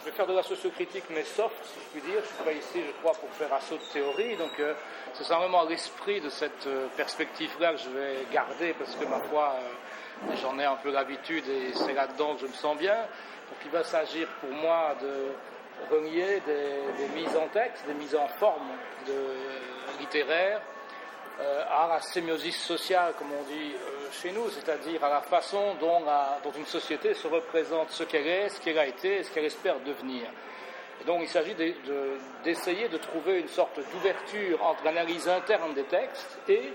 je vais faire de la sociocritique, mais soft, si je puis dire. Je suis pas ici, je crois, pour faire assaut de théorie. Donc, c'est simplement l'esprit de cette perspective-là que je vais garder, parce que, ma foi, j'en ai un peu l'habitude et c'est là-dedans que je me sens bien. Donc, il va s'agir pour moi de relier des mises en texte, des mises en forme littéraires à la sémiosis sociale, comme on dit chez nous, c'est-à-dire à la façon dont une société se représente ce qu'elle est, ce qu'elle a été et ce qu'elle espère devenir. Et donc il s'agit d'essayer de trouver une sorte d'ouverture entre l'analyse interne des textes et,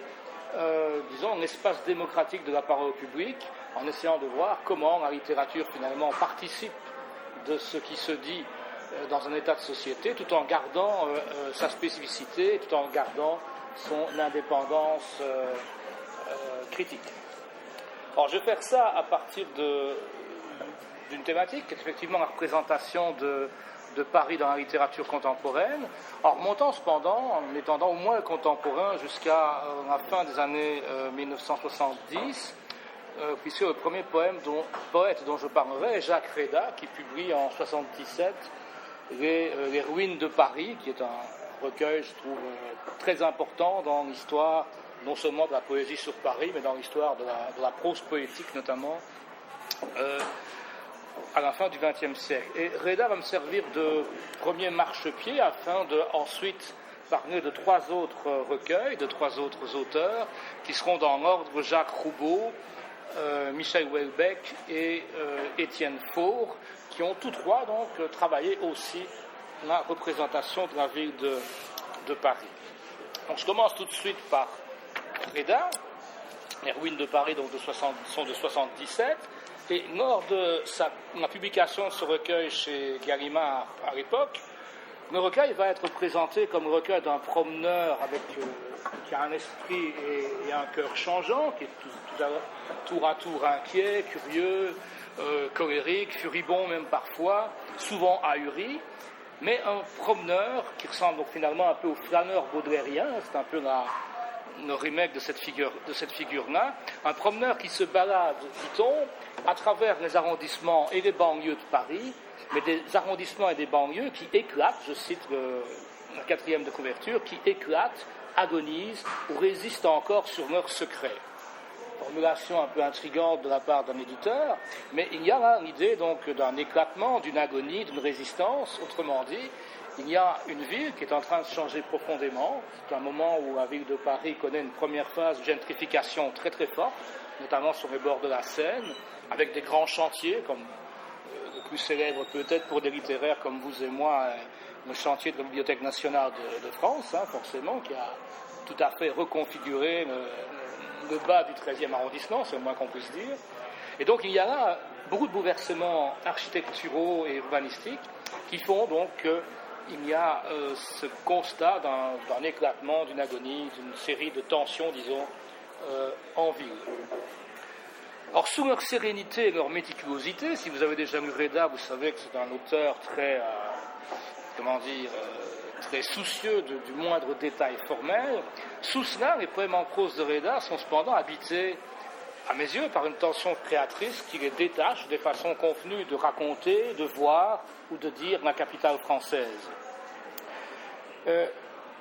disons, l'espace démocratique de la parole publique, en essayant de voir comment la littérature finalement participe de ce qui se dit dans un état de société, tout en gardant sa spécificité, tout en gardant son indépendance critique. Alors, je vais faire ça à partir d'une thématique qui est effectivement la représentation de Paris dans la littérature contemporaine, en remontant cependant, en étendant au moins contemporain jusqu'à la fin des années 1970, puisque le premier poète dont je parlerai est Jacques Réda, qui publie en 1977 les Ruines de Paris, qui est un recueil, je trouve, très important dans l'histoire, non seulement de la poésie sur Paris, mais dans l'histoire de la prose poétique, notamment, à la fin du XXe siècle. Et Réda va me servir de premier marchepied afin de ensuite parler de trois autres recueils, de trois autres auteurs, qui seront dans l'ordre Jacques Roubaud, Michel Houellebecq et Étienne Faure, qui ont tous trois donc travaillé aussi la représentation de la ville de Paris. Donc je commence tout de suite par Réda. Les Ruines de Paris donc sont de 1977, et lors de la publication de ce recueil chez Gallimard à l'époque, le recueil va être présenté comme le recueil d'un promeneur qui a un esprit et un cœur changeant, qui est tour à tour inquiet, curieux, colérique, furibond même parfois, souvent ahuri, mais un promeneur qui ressemble donc finalement un peu au flâneur baudelairien, c'est un peu le remake de cette figure-là, un promeneur qui se balade, dit-on, à travers les arrondissements et les banlieues de Paris, mais des arrondissements et des banlieues qui éclatent, je cite la quatrième de couverture, qui éclatent, agonisent ou résistent encore sur leurs secrets. Formulation un peu intrigante de la part d'un éditeur, mais il y a là l'idée donc d'un éclatement, d'une agonie, d'une résistance. Autrement dit, il y a une ville qui est en train de changer profondément. C'est un moment où la ville de Paris connaît une première phase de gentrification très très forte, notamment sur les bords de la Seine, avec des grands chantiers, comme le plus célèbre peut-être pour des littéraires comme vous et moi, le chantier de la Bibliothèque nationale de France, forcément, qui a tout à fait reconfiguré le bas du 13e arrondissement, c'est le moins qu'on puisse dire. Et donc il y a là beaucoup de bouleversements architecturaux et urbanistiques qui font donc qu'il y a ce constat d'un éclatement, d'une agonie, d'une série de tensions, disons, en ville. Alors sous leur sérénité et leur méticulosité, si vous avez déjà lu Réda, vous savez que c'est un auteur très, très soucieux du moindre détail formel. Sous cela, les poèmes en prose de Réda sont cependant habités, à mes yeux, par une tension créatrice qui les détache des façons convenues de raconter, de voir ou de dire la capitale française.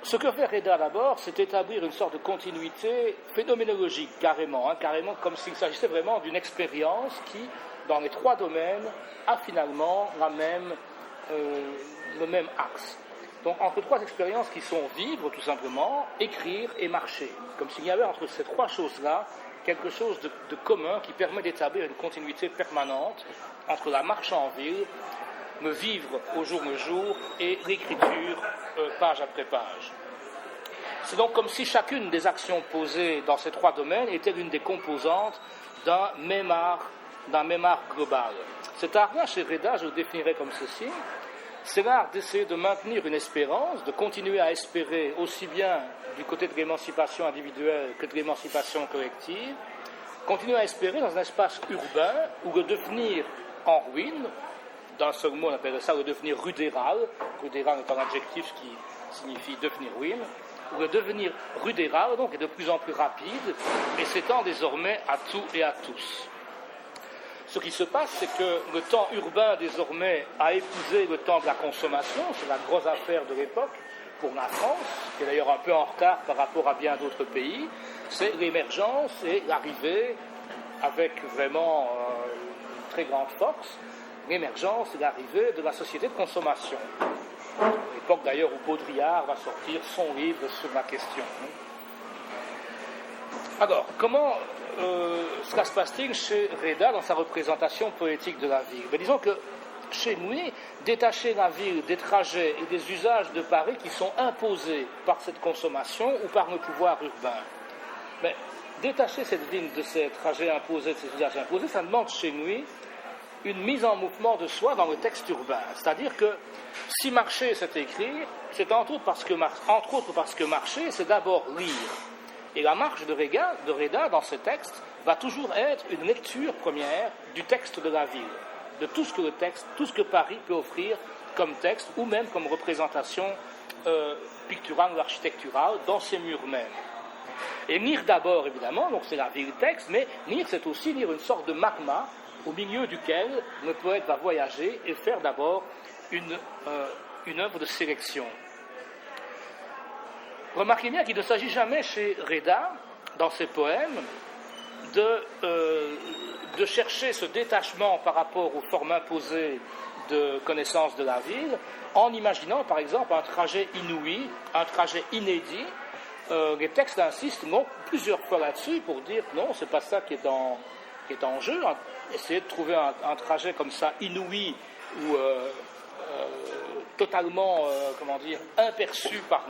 Ce que fait Réda d'abord, c'est établir une sorte de continuité phénoménologique, carrément comme s'il s'agissait vraiment d'une expérience qui, dans les trois domaines, a finalement le même axe. Donc entre trois expériences qui sont vivre tout simplement, écrire et marcher, comme s'il y avait entre ces trois choses-là quelque chose de commun qui permet d'établir une continuité permanente entre la marche en ville, le vivre au jour le jour et l'écriture page après page. C'est donc comme si chacune des actions posées dans ces trois domaines était l'une des composantes d'un même art global. Cet art-là, chez Réda, je le définirais comme ceci. C'est l'art d'essayer de maintenir une espérance, de continuer à espérer aussi bien du côté de l'émancipation individuelle que de l'émancipation collective, continuer à espérer dans un espace urbain où le devenir en ruine, d'un seul mot on appelle ça le devenir rudéral est un adjectif qui signifie devenir ruine, où le devenir rudéral donc est de plus en plus rapide et s'étend désormais à tout et à tous. Ce qui se passe, c'est que le temps urbain, désormais, a épousé le temps de la consommation. C'est la grosse affaire de l'époque pour la France, qui est d'ailleurs un peu en retard par rapport à bien d'autres pays. C'est l'émergence et l'arrivée, avec vraiment une très grande force, l'émergence et l'arrivée de la société de consommation. L'époque d'ailleurs où Baudrillard va sortir son livre sur la question. Alors, comment cela se passe-t-il chez Reda dans sa représentation poétique de la ville? Disons que chez lui, détacher la ville des trajets et des usages de Paris qui sont imposés par cette consommation ou par le pouvoir urbain. Mais détacher cette ville de ces trajets imposés, de ces usages imposés, ça demande chez lui une mise en mouvement de soi dans le texte urbain. C'est-à-dire que si marcher, c'est écrire, c'est entre autres parce que marcher, c'est d'abord lire. Et la marche de Reda, dans ce texte, va toujours être une lecture première du texte de la ville, de tout ce que Paris peut offrir comme texte, ou même comme représentation picturale ou architecturale dans ses murs mêmes. Et lire d'abord, évidemment, donc c'est la ville-texte, mais lire, c'est aussi lire une sorte de magma au milieu duquel le poète va voyager et faire d'abord une œuvre de sélection. Remarquez bien qu'il ne s'agit jamais chez Reda, dans ses poèmes, de chercher ce détachement par rapport aux formes imposées de connaissance de la ville, en imaginant par exemple un trajet inouï, un trajet inédit. Les textes insistent plusieurs fois là-dessus pour dire non, c'est pas ça qui est en jeu. Essayer de trouver un trajet comme ça inouï ou totalement, imperçu par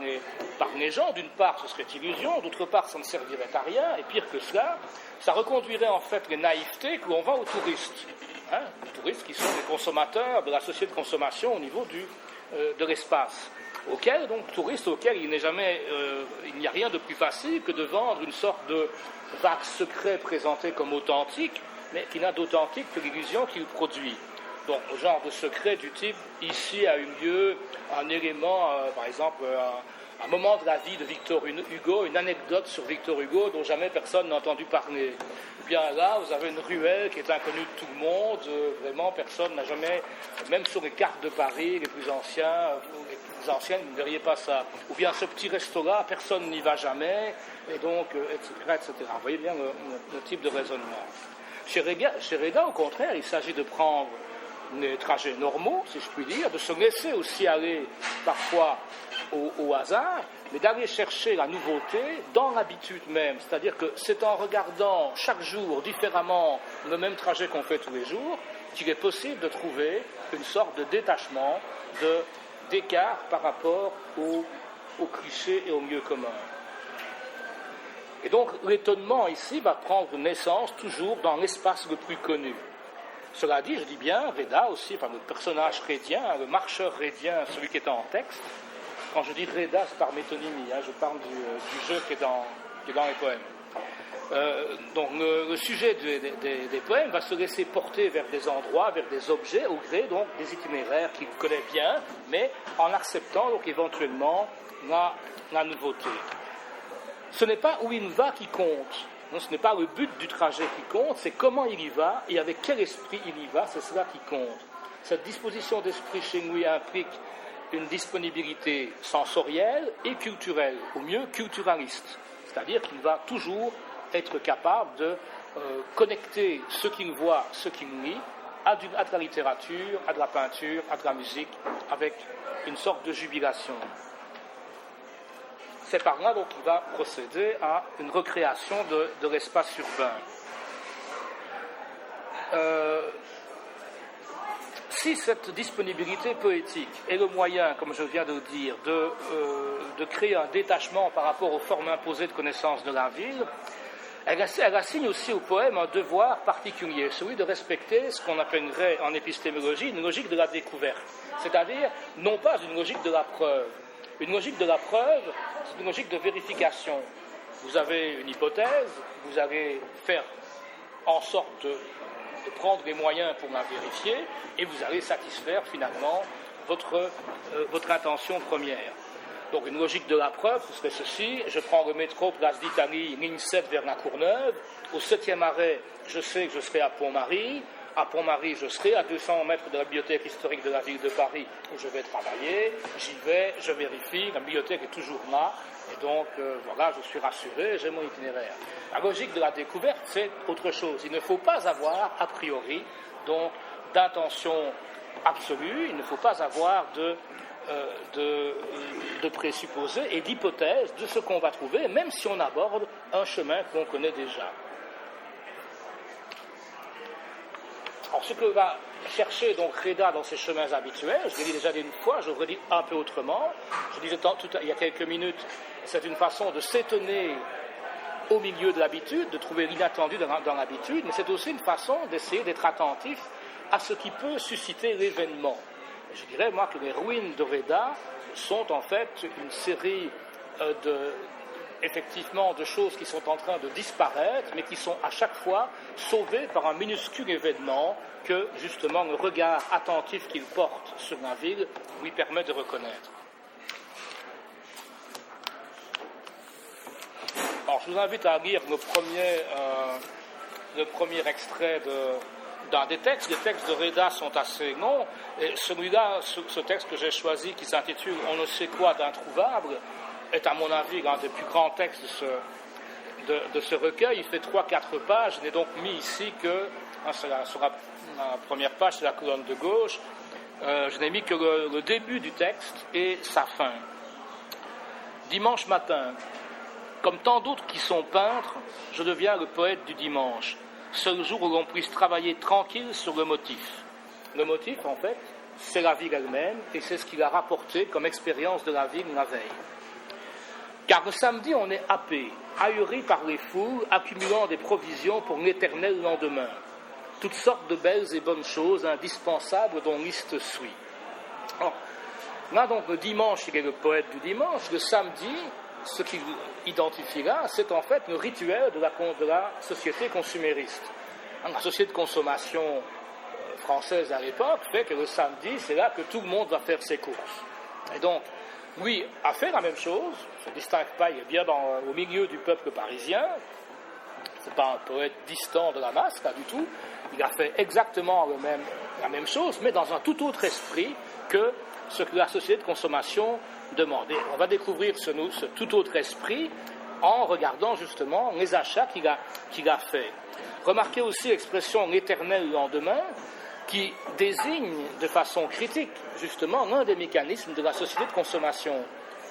les gens. D'une part, ce serait illusion, d'autre part, ça ne servirait à rien, et pire que cela, ça reconduirait en fait les naïvetés que l'on vend aux touristes. Les touristes qui sont des consommateurs de la société de consommation au niveau de l'espace. Touristes auxquels il n'y a rien de plus facile que de vendre une sorte de vague secret présenté comme authentique, mais qui n'a d'authentique que l'illusion qu'il produit. Donc, le genre de secret du type, ici a eu lieu un élément, par exemple, un moment de la vie de Victor Hugo, une anecdote sur Victor Hugo dont jamais personne n'a entendu parler. Bien là, vous avez une ruelle qui est inconnue de tout le monde, vraiment personne n'a jamais, même sur les cartes de Paris, les plus anciennes, vous ne verriez pas ça. Ou bien ce petit resto-là, personne n'y va jamais, et donc, etc., etc. Vous voyez bien le type de raisonnement. Chez Reda, au contraire, il s'agit de prendre les trajets normaux, si je puis dire, de se laisser aussi aller parfois au hasard, mais d'aller chercher la nouveauté dans l'habitude même. C'est-à-dire que c'est en regardant chaque jour différemment le même trajet qu'on fait tous les jours qu'il est possible de trouver une sorte de détachement, d'écart par rapport aux clichés et au mieux commun. Et donc l'étonnement ici va prendre naissance toujours dans l'espace le plus connu. Cela dit, je dis bien, Reda aussi, le personnage rédien, le marcheur rédien, celui qui est en texte. Quand je dis Reda, c'est par métonymie, je parle du jeu qui est dans les poèmes. Donc le sujet des poèmes va se laisser porter vers des endroits, vers des objets, au gré donc des itinéraires qu'il connaît bien, mais en acceptant donc éventuellement la nouveauté. Ce n'est pas où il va qui compte. Non, ce n'est pas le but du trajet qui compte, c'est comment il y va et avec quel esprit il y va, c'est cela qui compte. Cette disposition d'esprit chez lui implique une disponibilité sensorielle et culturelle, au mieux culturaliste. C'est-à-dire qu'il va toujours être capable de connecter ce qu'il voit, ce qu'il lit, à de la littérature, à de la peinture, à de la musique, avec une sorte de jubilation. C'est par là donc qu'il va procéder à une recréation de l'espace urbain. Si cette disponibilité poétique est le moyen, comme je viens de le dire, de créer un détachement par rapport aux formes imposées de connaissance de la ville, elle assigne aussi au poème un devoir particulier, celui de respecter ce qu'on appellerait en épistémologie une logique de la découverte, c'est-à-dire non pas une logique de la preuve. Une logique de la preuve, c'est une logique de vérification. Vous avez une hypothèse, vous allez faire en sorte de prendre les moyens pour la vérifier, et vous allez satisfaire finalement votre intention première. Donc une logique de la preuve, ce serait ceci: je prends le métro Place d'Italie, ligne 7 vers la Courneuve, au 7e arrêt, je sais que je serai à Pont-Marie, à Pont-Marie, je serai à 200 mètres de la bibliothèque historique de la ville de Paris où je vais travailler, j'y vais, je vérifie, la bibliothèque est toujours là, et donc voilà, je suis rassuré, j'ai mon itinéraire. La logique de la découverte, c'est autre chose. Il ne faut pas avoir, a priori, donc, d'intention absolue, il ne faut pas avoir de présupposés et d'hypothèses de ce qu'on va trouver, même si on aborde un chemin qu'on connaît déjà. Alors, ce que va chercher donc Reda dans ses chemins habituels, je l'ai déjà dit une fois, je le redis un peu autrement, je disais il y a quelques minutes, c'est une façon de s'étonner au milieu de l'habitude, de trouver l'inattendu dans l'habitude, mais c'est aussi une façon d'essayer d'être attentif à ce qui peut susciter l'événement. Je dirais, moi, que les ruines de Reda sont en fait une série effectivement de choses qui sont en train de disparaître, mais qui sont à chaque fois sauvées par un minuscule événement que, justement, le regard attentif qu'il porte sur la ville lui permet de reconnaître. Alors, je vous invite à lire le premier extrait d'un des textes. Les textes de Reda sont assez longs, et celui-là, ce texte que j'ai choisi, qui s'intitule « On ne sait quoi d'introuvable », est à mon avis l'un des plus grands textes de ce recueil. Il fait 3-4 pages. Je n'ai donc mis ici que, sur la première page, c'est la colonne de gauche, je n'ai mis que le début du texte et sa fin. Dimanche matin, comme tant d'autres qui sont peintres, je deviens le poète du dimanche, seul jour où l'on puisse travailler tranquille sur le motif. Le motif, en fait, c'est la ville elle-même, et c'est ce qu'il a rapporté comme expérience de la ville la veille. Car le samedi, on est happé, ahuri par les foules, accumulant des provisions pour l'éternel lendemain. Toutes sortes de belles et bonnes choses indispensables dont liste suit. Alors, là, donc, le dimanche, il est le poète du dimanche. Le samedi, ce qu'il identifie là, c'est en fait le rituel de la société consumériste. La société de consommation française à l'époque fait que le samedi, c'est là que tout le monde va faire ses courses. Et donc, lui a fait la même chose, ne se distingue pas, il est bien au milieu du peuple parisien, ce n'est pas un poète distant de la masse, pas du tout, il a fait exactement la même chose, mais dans un tout autre esprit que ce que la société de consommation demandait. On va découvrir ce tout autre esprit en regardant justement les achats qu'il a faits. Remarquez aussi l'expression « l'éternel lendemain », qui désigne de façon critique, justement, l'un des mécanismes de la société de consommation.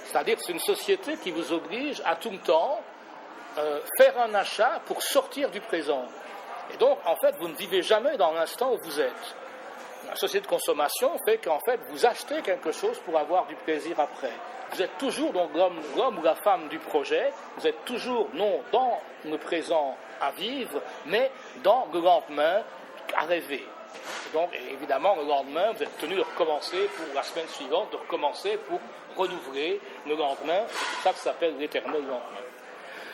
C'est-à-dire que c'est une société qui vous oblige à tout le temps faire un achat pour sortir du présent. Et donc, en fait, vous ne vivez jamais dans l'instant où vous êtes. La société de consommation fait qu'en fait, vous achetez quelque chose pour avoir du plaisir après. Vous êtes toujours donc l'homme ou la femme du projet, vous êtes toujours non dans le présent à vivre, mais dans le lendemain à rêver. Donc, évidemment, le lendemain, vous êtes tenu de recommencer pour la semaine suivante, de recommencer pour renouveler le lendemain. C'est ça que s'appelle l'éternel lendemain.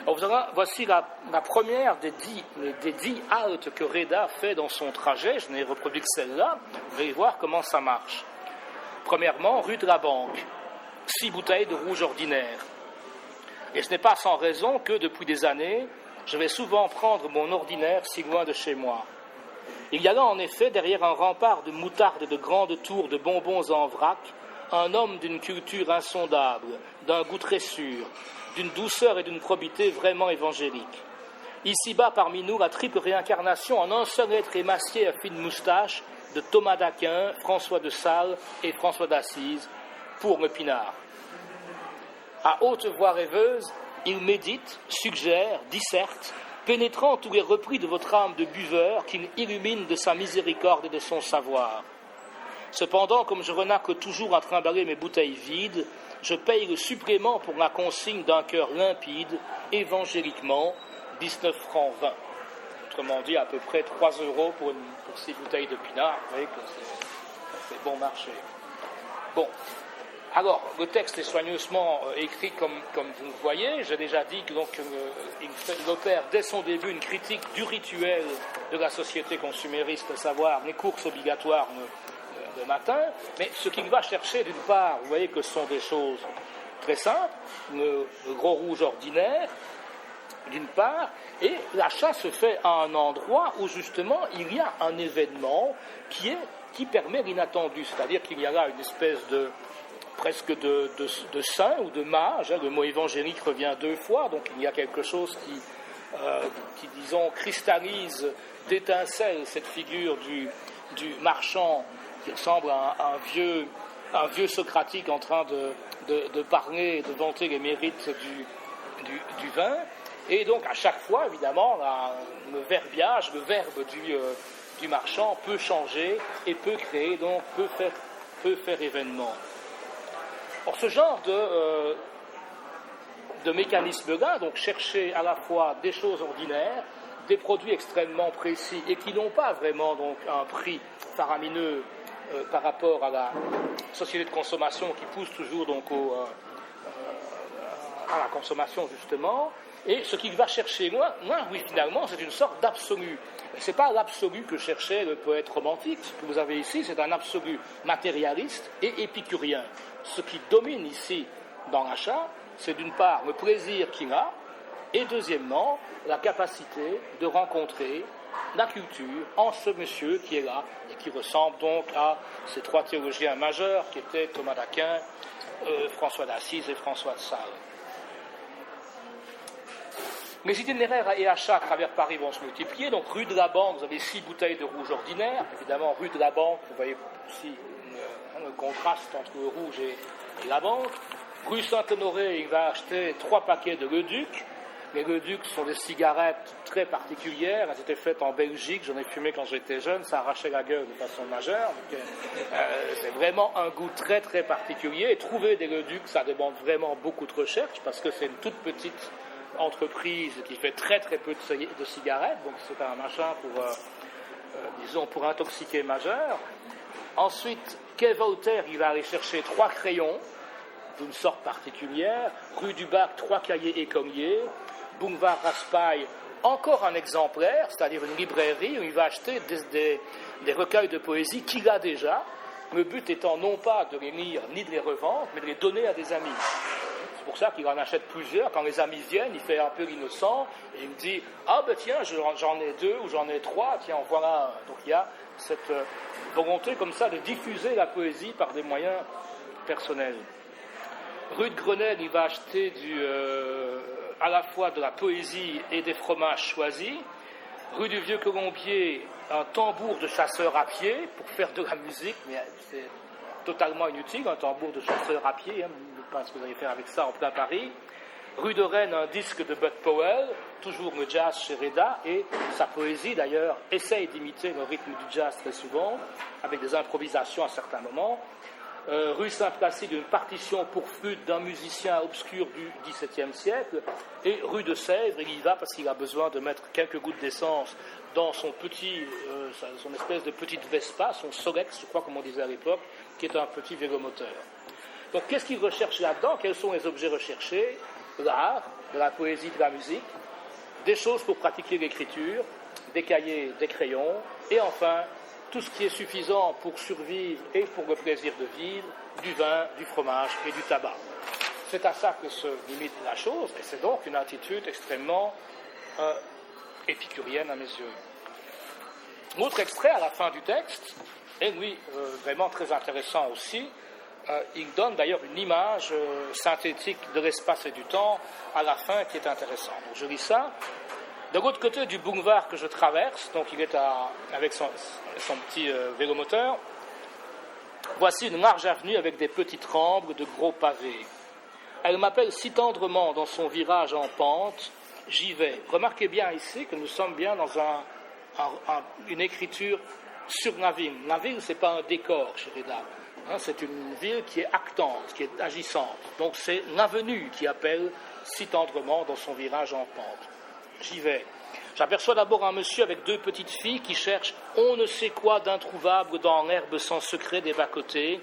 Alors, voici la première des 10 haltes que Reda fait dans son trajet. Je n'ai reproduit que celle-là. Vous allez voir comment ça marche. Premièrement, rue de la Banque. 6 bouteilles de rouge ordinaire. Et ce n'est pas sans raison que, depuis des années, je vais souvent prendre mon ordinaire si loin de chez moi. Il y a là, en effet, derrière un rempart de moutarde et de grandes tours de bonbons en vrac, un homme d'une culture insondable, d'un goût très sûr, d'une douceur et d'une probité vraiment évangéliques. Ici-bas, parmi nous, la triple réincarnation en un seul être émacié à fine moustache de Thomas d'Aquin, François de Sales et François d'Assise, pour le pinard. À haute voix rêveuse, il médite, suggère, disserte, pénétrant tous les repris de votre âme de buveur qu'il illumine de sa miséricorde et de son savoir. Cependant, comme je renacle toujours à trimballer mes bouteilles vides, je paye le supplément pour la consigne d'un cœur limpide, évangéliquement, 19 francs 20. Autrement dit, à peu près 3 € pour 6 bouteilles de pinard. Vous voyez que c'est bon marché. Bon. Alors, le texte est soigneusement écrit comme vous le voyez. J'ai déjà dit que il opère dès son début une critique du rituel de la société consumériste, à savoir les courses obligatoires le matin. Mais ce qu'il va chercher, d'une part, vous voyez que ce sont des choses très simples, le gros rouge ordinaire, d'une part, et l'achat se fait à un endroit où justement il y a un événement qui permet l'inattendu, c'est-à-dire qu'il y a là une espèce de presque de saint ou de mage, le mot évangélique revient 2 fois, donc il y a quelque chose qui disons, cristallise, d'étincelle cette figure du marchand qui ressemble à un vieux Socratique en train de parler, de vanter les mérites du vin. Et donc à chaque fois, évidemment, le verbiage, le verbe du marchand peut changer et peut créer, donc peut faire événement. Or ce genre de mécanisme-là, donc chercher à la fois des choses ordinaires, des produits extrêmement précis et qui n'ont pas vraiment donc un prix faramineux par rapport à la société de consommation qui pousse toujours donc à la consommation justement. Et ce qu'il va chercher, moi, oui, finalement, c'est une sorte d'absolu. Ce n'est pas l'absolu que cherchait le poète romantique. Ce que vous avez ici, c'est un absolu matérialiste et épicurien. Ce qui domine ici dans l'achat, c'est d'une part le plaisir qu'il a, et deuxièmement, la capacité de rencontrer la culture en ce monsieur qui est là, et qui ressemble donc à ces 3 théologiens majeurs qui étaient Thomas d'Aquin, François d'Assise et François de Sales. Les itinéraires et achats à travers Paris vont se multiplier. Donc, rue de la Banque, vous avez 6 bouteilles de rouge ordinaire. Évidemment, rue de la Banque, vous voyez aussi le contraste entre le rouge et la Banque. Rue Saint-Honoré, il va acheter 3 paquets de Leduc. Les Leduc sont des cigarettes très particulières. Elles étaient faites en Belgique. J'en ai fumé quand j'étais jeune. Ça arrachait la gueule de façon majeure. Donc, c'est vraiment un goût très, très particulier. Et trouver des Leduc, ça demande vraiment beaucoup de recherche parce que c'est une toute petite entreprise qui fait très très peu de cigarettes, donc c'est un machin pour intoxiquer majeur. Ensuite, quai Voltaire, il va aller chercher 3 crayons d'une sorte particulière, rue du Bac, 3 cahiers écoliers, boulevard Raspail, encore un exemplaire, c'est-à-dire une librairie où il va acheter des recueils de poésie qu'il a déjà, le but étant non pas de les lire ni de les revendre, mais de les donner à des amis. C'est pour ça qu'il en achète plusieurs. Quand les amis viennent, il fait un peu l'innocent et il me dit « Ah ben tiens, j'en ai 2 ou j'en ai 3, tiens, en voilà un. » Donc il y a cette volonté comme ça de diffuser la poésie par des moyens personnels. Rue de Grenelle, il va acheter à la fois de la poésie et des fromages choisis. Rue du Vieux-Colombier, un tambour de chasseur à pied pour faire de la musique, mais c'est totalement inutile, un tambour de chasseur à pied, pas ce que vous allez faire avec ça en plein Paris. Rue de Rennes, un disque de Bud Powell, toujours le jazz chez Reda, et sa poésie d'ailleurs essaye d'imiter le rythme du jazz très souvent, avec des improvisations à certains moments. Rue Saint-Placide, une partition pour flûte d'un musicien obscur du XVIIe siècle, et rue de Sèvres, il y va parce qu'il a besoin de mettre quelques gouttes d'essence dans son espèce de petite Vespa, son Solex, je crois comme on disait à l'époque, qui est un petit vélomoteur. Donc qu'est-ce qu'il recherche là-dedans? Quels sont les objets recherchés? L'art, de la poésie, de la musique, des choses pour pratiquer l'écriture, des cahiers, des crayons, et enfin, tout ce qui est suffisant pour survivre et pour le plaisir de vivre, du vin, du fromage et du tabac. C'est à ça que se limite la chose, et c'est donc une attitude extrêmement épicurienne à mes yeux. L'autre extrait à la fin du texte est, lui, vraiment très intéressant aussi. Il donne d'ailleurs une image synthétique de l'espace et du temps à la fin qui est intéressante. Donc, je lis ça. De l'autre côté du boulevard que je traverse, donc il est avec son petit vélomoteur, voici une large avenue avec des petites rampes de gros pavés. Elle m'appelle si tendrement dans son virage en pente, j'y vais. Remarquez bien ici que nous sommes bien dans une écriture sur la ville. La ville, ce n'est pas un décor chez Reda. C'est une ville qui est actante, qui est agissante. Donc c'est l'avenue qui appelle si tendrement dans son virage en pente. J'y vais. J'aperçois d'abord un monsieur avec 2 petites filles qui cherchent on ne sait quoi d'introuvable dans l'herbe sans secret des bas-côtés.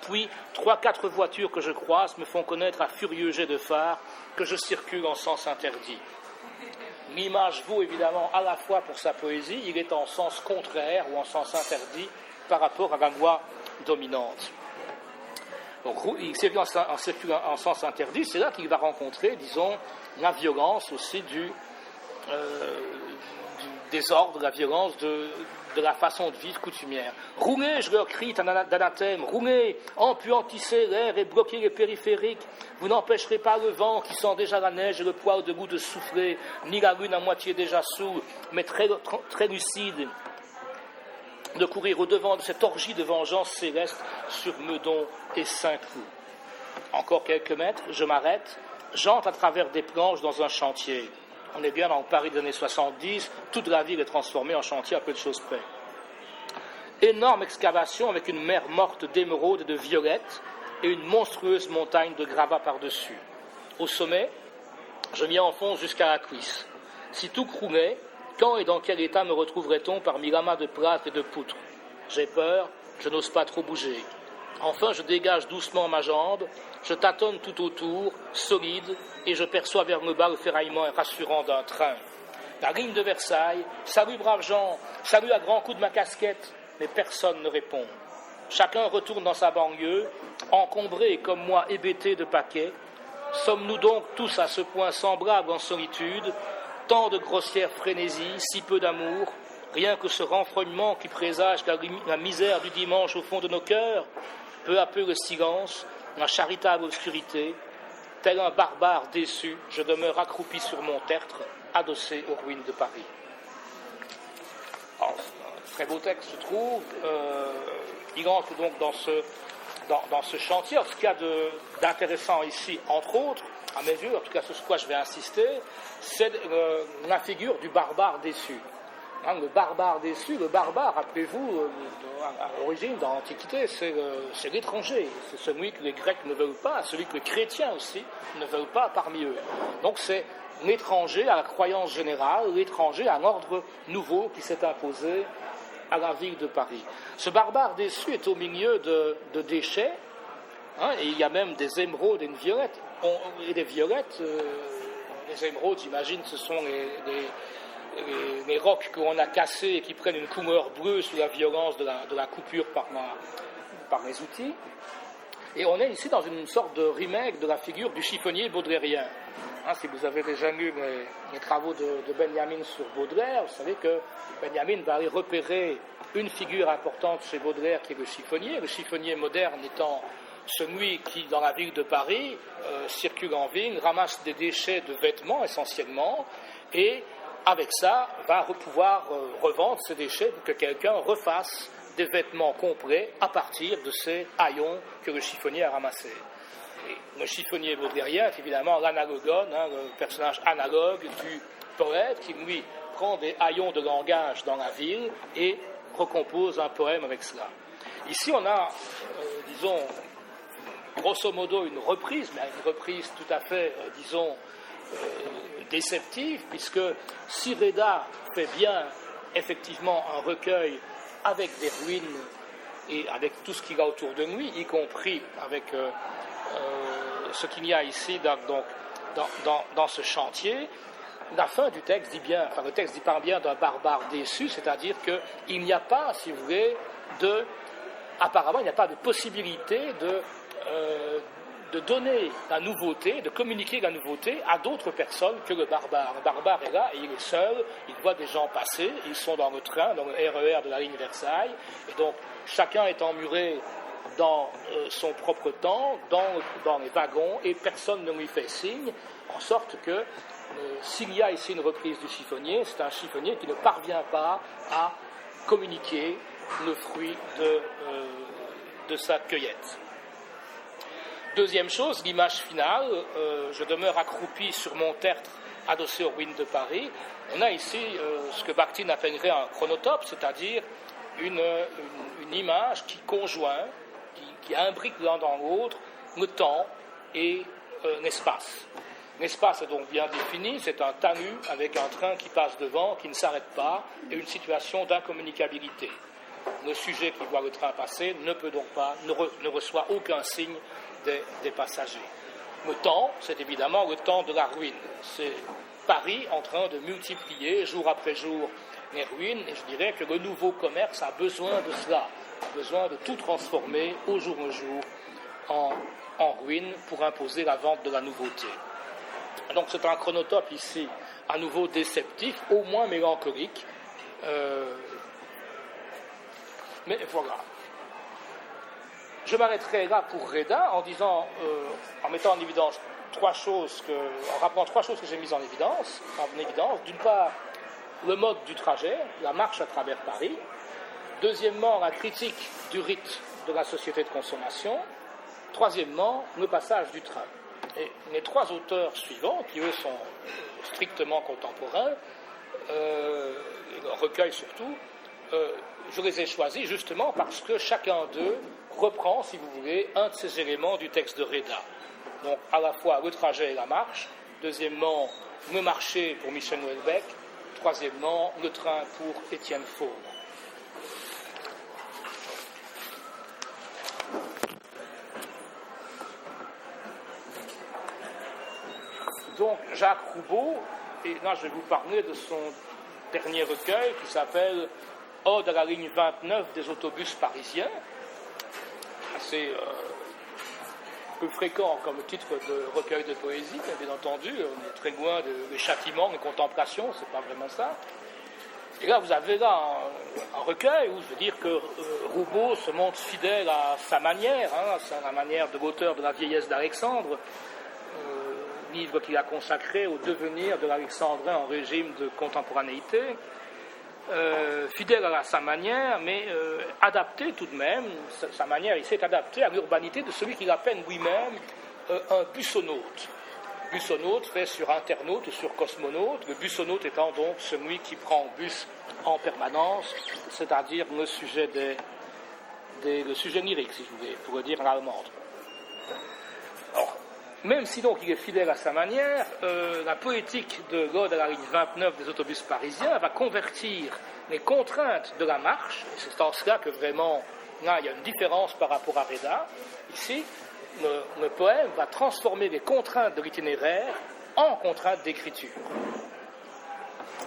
Puis 3-4 voitures que je croise me font connaître à furieux jet de phare que je circule en sens interdit. L'image vaut évidemment à la fois pour sa poésie, il est en sens contraire ou en sens interdit par rapport à la loi dominante. Donc, il circule en sens interdit, c'est là qu'il va rencontrer, disons, la violence aussi du désordre, la violence de la façon de vivre coutumière. Roulez, je leur crie d'anathème, roulez, empuantissez l'air et bloquez les périphériques. Vous n'empêcherez pas le vent qui sent déjà la neige et le poil de goût de souffler, ni la lune à moitié déjà sourde, mais très lucide, de courir au-devant de cette orgie de vengeance céleste sur Meudon et Saint-Cloud. Encore quelques mètres, je m'arrête, j'entre à travers des planches dans un chantier. On est bien dans le Paris des années 70, toute la ville est transformée en chantier à peu de choses près. Énorme excavation avec une mer morte d'émeraude et de violettes et une monstrueuse montagne de gravats par-dessus. Au sommet, je m'y enfonce jusqu'à la cuisse. Si tout croulait, quand et dans quel état me retrouverait-on parmi l'amas de plâtre et de poutres ? J'ai peur, je n'ose pas trop bouger. Enfin, je dégage doucement ma jambe, je tâtonne tout autour, solide, et je perçois vers le bas le ferraillement rassurant d'un train. La ligne de Versailles, salut braves gens, salut à grands coups de ma casquette, mais personne ne répond. Chacun retourne dans sa banlieue, encombré et comme moi hébété de paquets. Sommes-nous donc tous à ce point semblables en solitude, tant de grossière frénésie, si peu d'amour, rien que ce renfrognement qui présage la misère du dimanche au fond de nos cœurs, peu à peu le silence, la charitable obscurité, tel un barbare déçu, je demeure accroupi sur mon tertre, adossé aux ruines de Paris. Alors, très beau texte, je trouve. Il entre donc dans ce chantier. Alors, ce qu'il y a d'intéressant ici, entre autres, à mes yeux, en tout cas ce sur quoi je vais insister, c'est la figure du barbare déçu. Le barbare déçu, le barbare, rappelez-vous, à l'origine, dans l'Antiquité, c'est l'étranger. C'est celui que les Grecs ne veulent pas, celui que les chrétiens aussi ne veulent pas parmi eux. Donc c'est l'étranger à la croyance générale, l'étranger à l'ordre nouveau qui s'est imposé à la ville de Paris. Ce barbare déçu est au milieu de déchets, et il y a même des émeraudes et une violette. Et des violettes, les émeraudes, j'imagine, ce sont les rocs qu'on a cassés et qui prennent une couleur bleue sous la violence de la coupure par les outils. Et on est ici dans une sorte de remake de la figure du chiffonnier baudelairien. Si vous avez déjà lu les travaux de Benjamin sur Baudelaire, vous savez que Benjamin va aller repérer une figure importante chez Baudelaire qui est le chiffonnier moderne étant celui qui, dans la ville de Paris, circule en ville, ramasse des déchets de vêtements essentiellement, et avec ça, va pouvoir revendre ces déchets pour que quelqu'un refasse des vêtements complets à partir de ces haillons que le chiffonnier a ramassés. Et le chiffonnier baudelairien est évidemment l'analogone, le personnage analogue du poète qui, lui, prend des haillons de langage dans la ville et recompose un poème avec cela. Ici, on a, disons, grosso modo une reprise, mais une reprise tout à fait, déceptive, puisque si Reda fait bien effectivement un recueil avec des ruines et avec tout ce qu'il y a autour de lui, y compris avec ce qu'il y a ici dans ce chantier, la fin du texte dit bien, le texte parle bien d'un barbare déçu, c'est-à-dire qu'il n'y a pas, si vous voulez, apparemment il n'y a pas de possibilité de donner la nouveauté, de communiquer la nouveauté à d'autres personnes que le barbare. Le barbare est là et il est seul, il voit des gens passer, ils sont dans le train, dans le RER de la ligne Versailles, et donc chacun est emmuré dans son propre temps, dans les wagons, et personne ne lui fait signe, en sorte que s'il y a ici une reprise du chiffonnier, c'est un chiffonnier qui ne parvient pas à communiquer le fruit de sa cueillette. Deuxième chose, l'image finale, je demeure accroupi sur mon tertre adossé aux ruines de Paris. On a ici ce que Bakhtin appellerait un chronotope, c'est-à-dire une image qui conjoint, qui imbrique l'un dans l'autre le temps et l'espace. L'espace est donc bien défini, c'est un talus avec un train qui passe devant, qui ne s'arrête pas, et une situation d'incommunicabilité. Le sujet qui voit le train passer ne peut donc pas, ne reçoit aucun signe des passagers. Le temps, c'est évidemment le temps de la ruine. C'est Paris en train de multiplier jour après jour les ruines, et je dirais que le nouveau commerce a besoin de cela, a besoin de tout transformer au jour le jour en ruine pour imposer la vente de la nouveauté. Donc c'est un chronotope ici, à nouveau déceptif, au moins mélancolique. Mais voilà. Je m'arrêterai là pour Reda en disant, en mettant en évidence en rappelant trois choses que j'ai mises en évidence. D'une part, le mode du trajet, la marche à travers Paris. Deuxièmement, la critique du rite de la société de consommation. Troisièmement, le passage du train. Et les trois auteurs suivants, qui eux sont strictement contemporains, le recueil surtout, je les ai choisis justement parce que chacun d'eux reprend, si vous voulez, un de ces éléments du texte de Reda. Donc à la fois le trajet et la marche, deuxièmement le marché pour Michel Houellebecq, troisièmement le train pour Étienne Faure. Donc Jacques Roubaud, et là je vais vous parler de son dernier recueil qui s'appelle Ode à la ligne 29 des autobus parisiens, assez peu fréquent comme titre de recueil de poésie, mais bien entendu, on est très loin des châtiments, des contemplations, c'est pas vraiment ça. Et là, vous avez là un recueil où je veux dire que Roubaud se montre fidèle à sa manière, c'est la manière de l'auteur de La vieillesse d'Alexandre, livre qu'il a consacré au devenir de l'Alexandrin en régime de contemporanéité. Fidèle à sa manière, mais adapté tout de même, sa manière, il s'est adapté à l'urbanité de celui qu'il appelle lui-même un bussonaute. Bussonaute fait sur internaute ou sur cosmonaute, le bussonaute étant donc celui qui prend bus en permanence, c'est-à-dire le sujet le sujet lyrique, si je voulais, pour le dire en allemand. Alors, même si donc il est fidèle à sa manière, la poétique de l'Ode à la ligne 29 des autobus parisiens va convertir les contraintes de la marche, et c'est en cela que vraiment, là, il y a une différence par rapport à Reda. Ici, le poème va transformer les contraintes de l'itinéraire en contraintes d'écriture.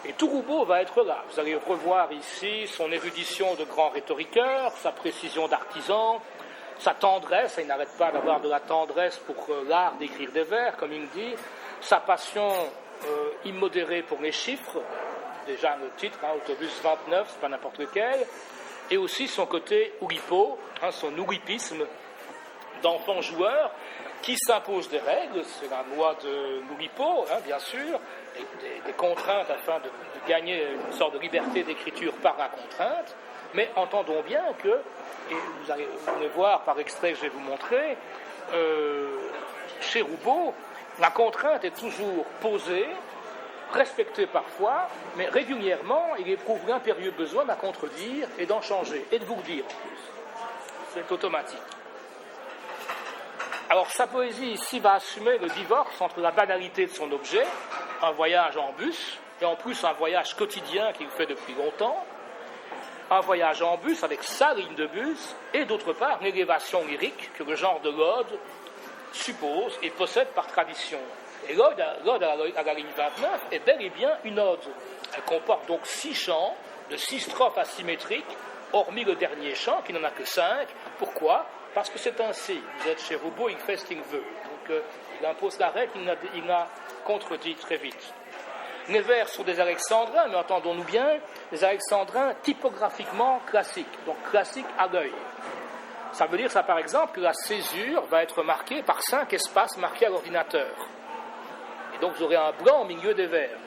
Et tout Roubaud va être là. Vous allez revoir ici son érudition de grand rhétoriqueur, sa précision d'artisan, sa tendresse, il n'arrête pas d'avoir de la tendresse pour l'art d'écrire des vers, comme il dit, sa passion immodérée pour les chiffres, déjà le titre, Autobus 29, c'est pas n'importe lequel, et aussi son côté oulipo, son oulipisme d'enfant joueur, qui s'impose des règles, c'est la loi de l'oulipo, bien sûr, des contraintes afin de gagner une sorte de liberté d'écriture par la contrainte, mais entendons bien que, et vous allez voir par extrait que je vais vous montrer, chez Roubaud, la contrainte est toujours posée, respectée parfois, mais régulièrement, il éprouve l'impérieux besoin de la contredire et d'en changer, et de vous le dire en plus. C'est automatique. Alors sa poésie ici va assumer le divorce entre la banalité de son objet, un voyage en bus, et en plus un voyage quotidien qu'il fait depuis longtemps, un voyage en bus avec sa ligne de bus, et d'autre part l'élévation lyrique que le genre de l'ode suppose et possède par tradition. Et l'ode à la ligne 29 est bel et bien une ode. Elle comporte donc 6 chants de 6 strophes asymétriques, hormis le dernier chant qui n'en a que 5. Pourquoi ? Parce que c'est ainsi. Vous êtes chez Roubaud, il fait ce qu'il veut. Donc il impose la règle, il la contredit très vite. Les vers sont des alexandrins, mais entendons-nous bien, des alexandrins typographiquement classiques, donc classiques à l'œil. Ça veut dire ça, par exemple, que la césure va être marquée par 5 espaces marqués à l'ordinateur. Et donc vous aurez un blanc au milieu des vers.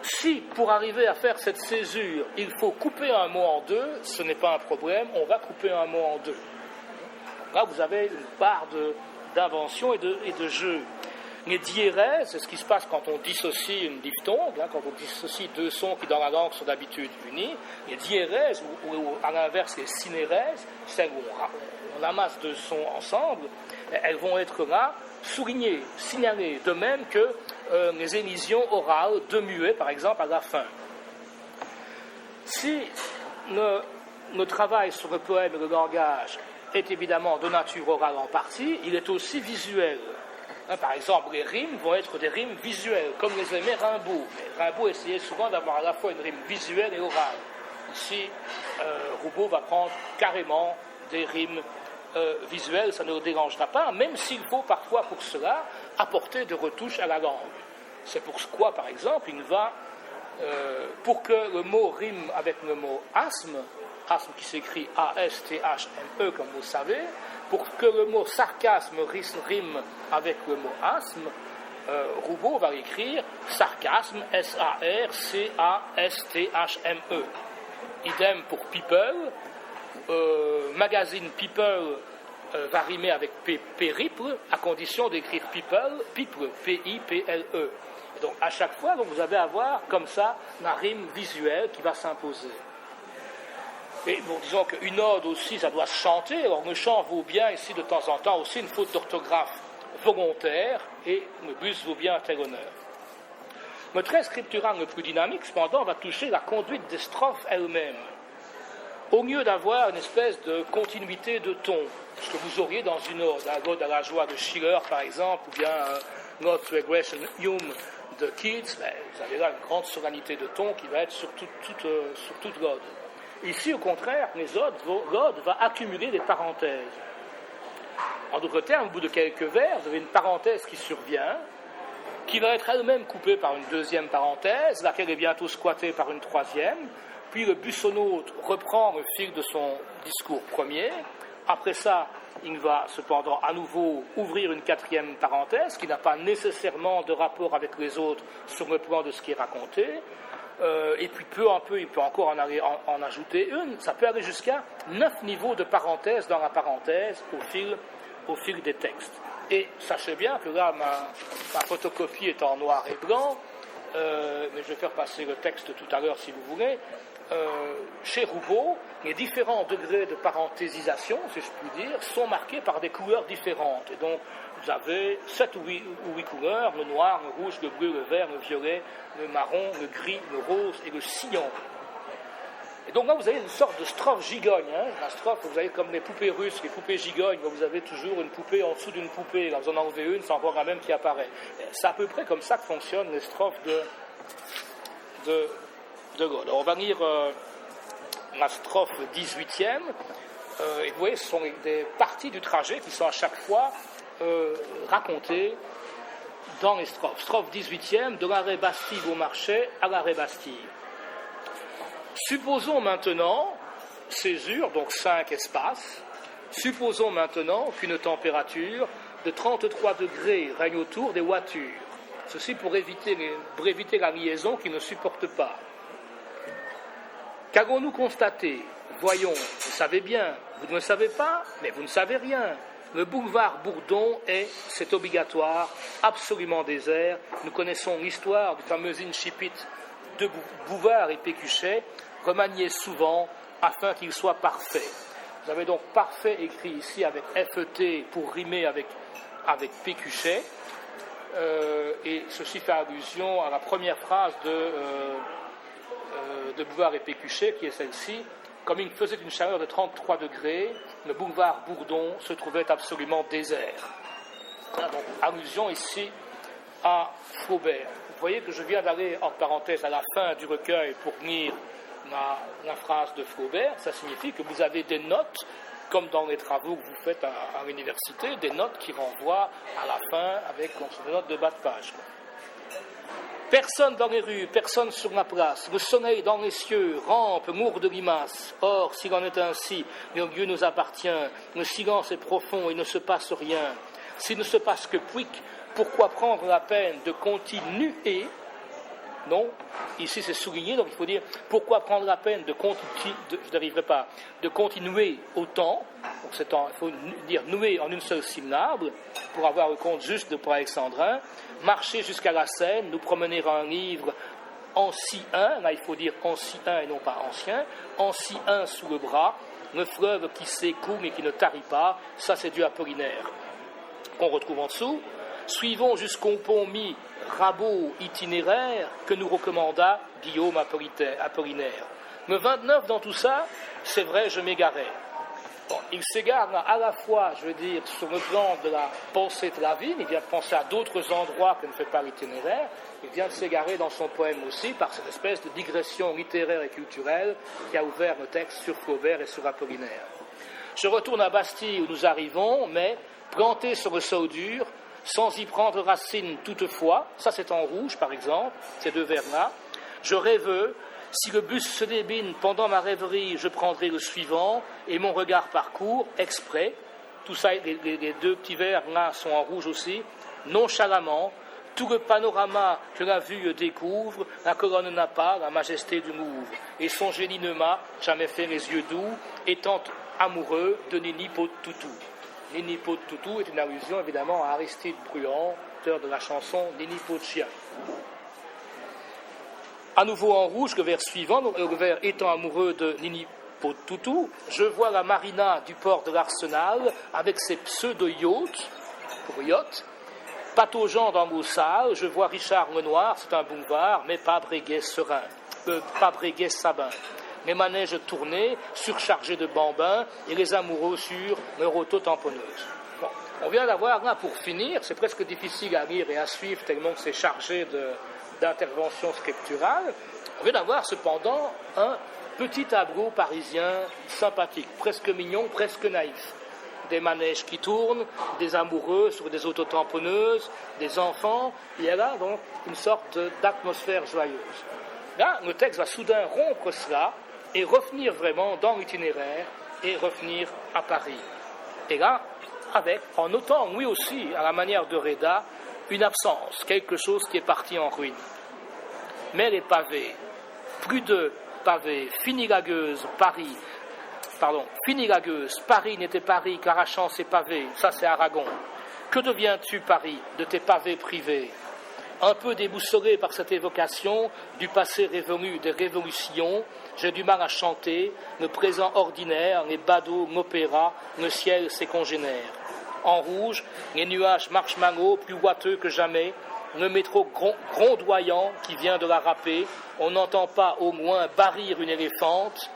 Si, pour arriver à faire cette césure, il faut couper un mot en deux, ce n'est pas un problème, on va couper un mot en deux. Là, vous avez une part d'invention et de jeu. Les diérèses, c'est ce qui se passe quand on dissocie une diphtongue, quand on dissocie 2 sons qui dans la langue sont d'habitude unis. Les diérèses, ou à l'inverse les synérèses, celles où on amasse 2 sons ensemble, elles vont être là, soulignées, signalées, de même que les élisions orales de muets, par exemple, à la fin. Si le travail sur le poème et le langage est évidemment de nature orale en partie, il est aussi visuel. Par exemple, les rimes vont être des rimes visuelles, comme les aimait Rimbaud. Mais Rimbaud essayait souvent d'avoir à la fois une rime visuelle et orale. Ici, Roubaud va prendre carrément des rimes visuelles, ça ne le dérangera pas, même s'il faut parfois pour cela apporter des retouches à la langue. C'est pourquoi, par exemple, il va, pour que le mot rime avec le mot asthme qui s'écrit A-S-T-H-M-E, comme vous le savez, pour que le mot sarcasme rime avec le mot asthme, Roubaud va écrire sarcasme, S-A-R-C-A-S-T-H-M-E. Idem pour people, magazine people va rimer avec périple, à condition d'écrire people, P-I-P-L-E. Et donc à chaque fois, donc, vous allez avoir comme ça la rime visuelle qui va s'imposer. Et bon, disons qu'une ode aussi, ça doit se chanter. Alors le chant vaut bien ici de temps en temps aussi une faute d'orthographe volontaire, et le bus vaut bien un tel honneur. Le trait scriptural le plus dynamique, cependant, va toucher la conduite des strophes elles-mêmes. Au lieu d'avoir une espèce de continuité de ton, ce que vous auriez dans une ode, l'ode à la joie de Schiller par exemple, ou bien l'ode to Aggression Hume de Keats, vous avez là une grande solennité de ton qui va être sur toute l'ode. Ici, au contraire, l'ode va accumuler des parenthèses. En d'autres termes, au bout de quelques vers, vous avez une parenthèse qui survient, qui va être elle-même coupée par une deuxième parenthèse, laquelle est bientôt squattée par une troisième, puis le bussonnaute reprend le fil de son discours premier. Après ça, il va cependant à nouveau ouvrir une quatrième parenthèse, qui n'a pas nécessairement de rapport avec les autres sur le plan de ce qui est raconté. Et puis peu à peu, il peut encore en ajouter une. Ça peut aller jusqu'à 9 niveaux de parenthèses dans la parenthèse au fil des textes. Et sachez bien que là, ma photocopie est en noir et blanc, mais je vais faire passer le texte tout à l'heure si vous voulez. Chez Roubaud, les différents degrés de parenthésisation, si je puis dire, sont marqués par des couleurs différentes. Et donc, vous avez 7 ou 8 couleurs, le noir, le rouge, le bleu, le vert, le violet, le marron, le gris, le rose et le sillon. Et donc là, vous avez une sorte de strophe gigogne. La strophe, vous avez comme les poupées russes, les poupées gigognes, vous avez toujours une poupée en dessous d'une poupée. Là, vous en enlevez une, c'est encore la même qui apparaît. C'est à peu près comme ça que fonctionnent les strophes de Gaulle. Alors, on va lire la strophe 18e. Et vous voyez, ce sont des parties du trajet qui sont à chaque fois racontées dans les strophes. Strophe 18e, de l'arrêt Bastille au marché à l'arrêt Bastille. Supposons maintenant, césure, donc 5 espaces, supposons maintenant qu'une température de 33 degrés règne autour des voitures. Ceci pour éviter la liaison qu'ils ne supportent pas. Qu'avons-nous constaté? Voyons, vous savez bien, vous ne le savez pas, mais vous ne savez rien. Le boulevard Bourdon c'est obligatoire, absolument désert. Nous connaissons l'histoire du fameux incipit de Bouvard et Pécuchet, remanié souvent afin qu'il soit parfait. Vous avez donc parfait écrit ici avec FET pour rimer avec Pécuchet. Et ceci fait allusion à la première phrase de Bouvard et Pécuchet, qui est celle-ci. Comme il faisait une chaleur de 33 degrés, le boulevard Bourdon se trouvait absolument désert. Voilà donc allusion ici à Flaubert. Vous voyez que je viens d'aller, en parenthèse, à la fin du recueil pour lire la phrase de Flaubert. Ça signifie que vous avez des notes, comme dans les travaux que vous faites à l'université, des notes qui renvoient à la fin avec des notes de bas de page. Personne dans les rues, personne sur la place, le soleil dans les cieux, rampe, mours de limaces. Or, s'il en est ainsi, le lieu nous appartient, le silence est profond, il ne se passe rien. S'il ne se passe que pouic, pourquoi prendre la peine de continuer? Non, ici c'est souligné, donc il faut dire pourquoi prendre la peine de continuer autant. Donc il faut dire nouer en une seule syllabe pour avoir le compte juste de Alexandrin. Marcher jusqu'à la Seine, nous promener un livre ancien, là il faut dire ancien et non pas ancien, ancien sous le bras, le fleuve qui s'écoule et qui ne tarit pas, ça c'est du Apollinaire. Qu'on retrouve en dessous. Suivons jusqu'au pont mis Rabot itinéraire que nous recommanda Guillaume Apollinaire. Le 29 dans tout ça, c'est vrai, je m'égarais. Bon, il s'égare à la fois, je veux dire, sur le plan de la pensée de la ville, il vient de penser à d'autres endroits que ne fait pas l'itinéraire, il vient de s'égarer dans son poème aussi par cette espèce de digression littéraire et culturelle qui a ouvert le texte sur Flaubert et sur Apollinaire. Je retourne à Bastille où nous arrivons, mais planté sur le sol dur, sans y prendre racine toutefois. Ça, c'est en rouge, par exemple, ces deux vers-là. Je rêveux. Si le bus se débine pendant ma rêverie, je prendrai le suivant et mon regard parcourt exprès. Tout ça, les deux petits vers là sont en rouge aussi. Nonchalamment, tout le panorama que la vue découvre, la colonne n'a pas la majesté du Louvre. Et son génie ne m'a jamais fait les yeux doux, étant amoureux de Nini Pot-Toutou. Nini Pot-Toutou est une allusion évidemment à Aristide Bruand, auteur de la chanson Nini Pot-Chien. À nouveau en rouge, le vers suivant, le vers étant amoureux de Nini Pot-Toutou, je vois la marina du port de l'Arsenal avec ses pseudo-yachts, pour yacht, pataugeant dans l'eau sale, je vois Richard Lenoir, c'est un boulevard, mais pas Breguet serein, pas Breguet Sabin. Les manèges tournés, surchargés de bambins, et les amoureux sur leur auto-tamponneuse. Bon, on vient d'avoir là, pour finir, c'est presque difficile à lire et à suivre tellement que c'est chargé d'interventions scripturales, on vient d'avoir cependant un petit tableau parisien sympathique, presque mignon, presque naïf. Des manèges qui tournent, des amoureux sur des autotamponneuses, des enfants. Il y a là donc une sorte d'atmosphère joyeuse. Là, le texte va soudain rompre cela et revenir vraiment dans l'itinéraire et revenir à Paris. Et là, en notant lui aussi, à la manière de Reda, une absence, quelque chose qui est parti en ruine. Mais les pavés, plus de pavés, fini la gueuse, Paris n'était Paris qu'arrachant ses pavés, ça c'est Aragon. Que deviens-tu, Paris, de tes pavés privés? Un peu déboussolé par cette évocation du passé révolu des révolutions, j'ai du mal à chanter le présent ordinaire, les badauds, l'opéra, le ciel, ses congénères. En rouge, les nuages marshmallow plus ouateux que jamais, le métro grondoyant qui vient de la râper, on n'entend pas au moins barrir une éléphante,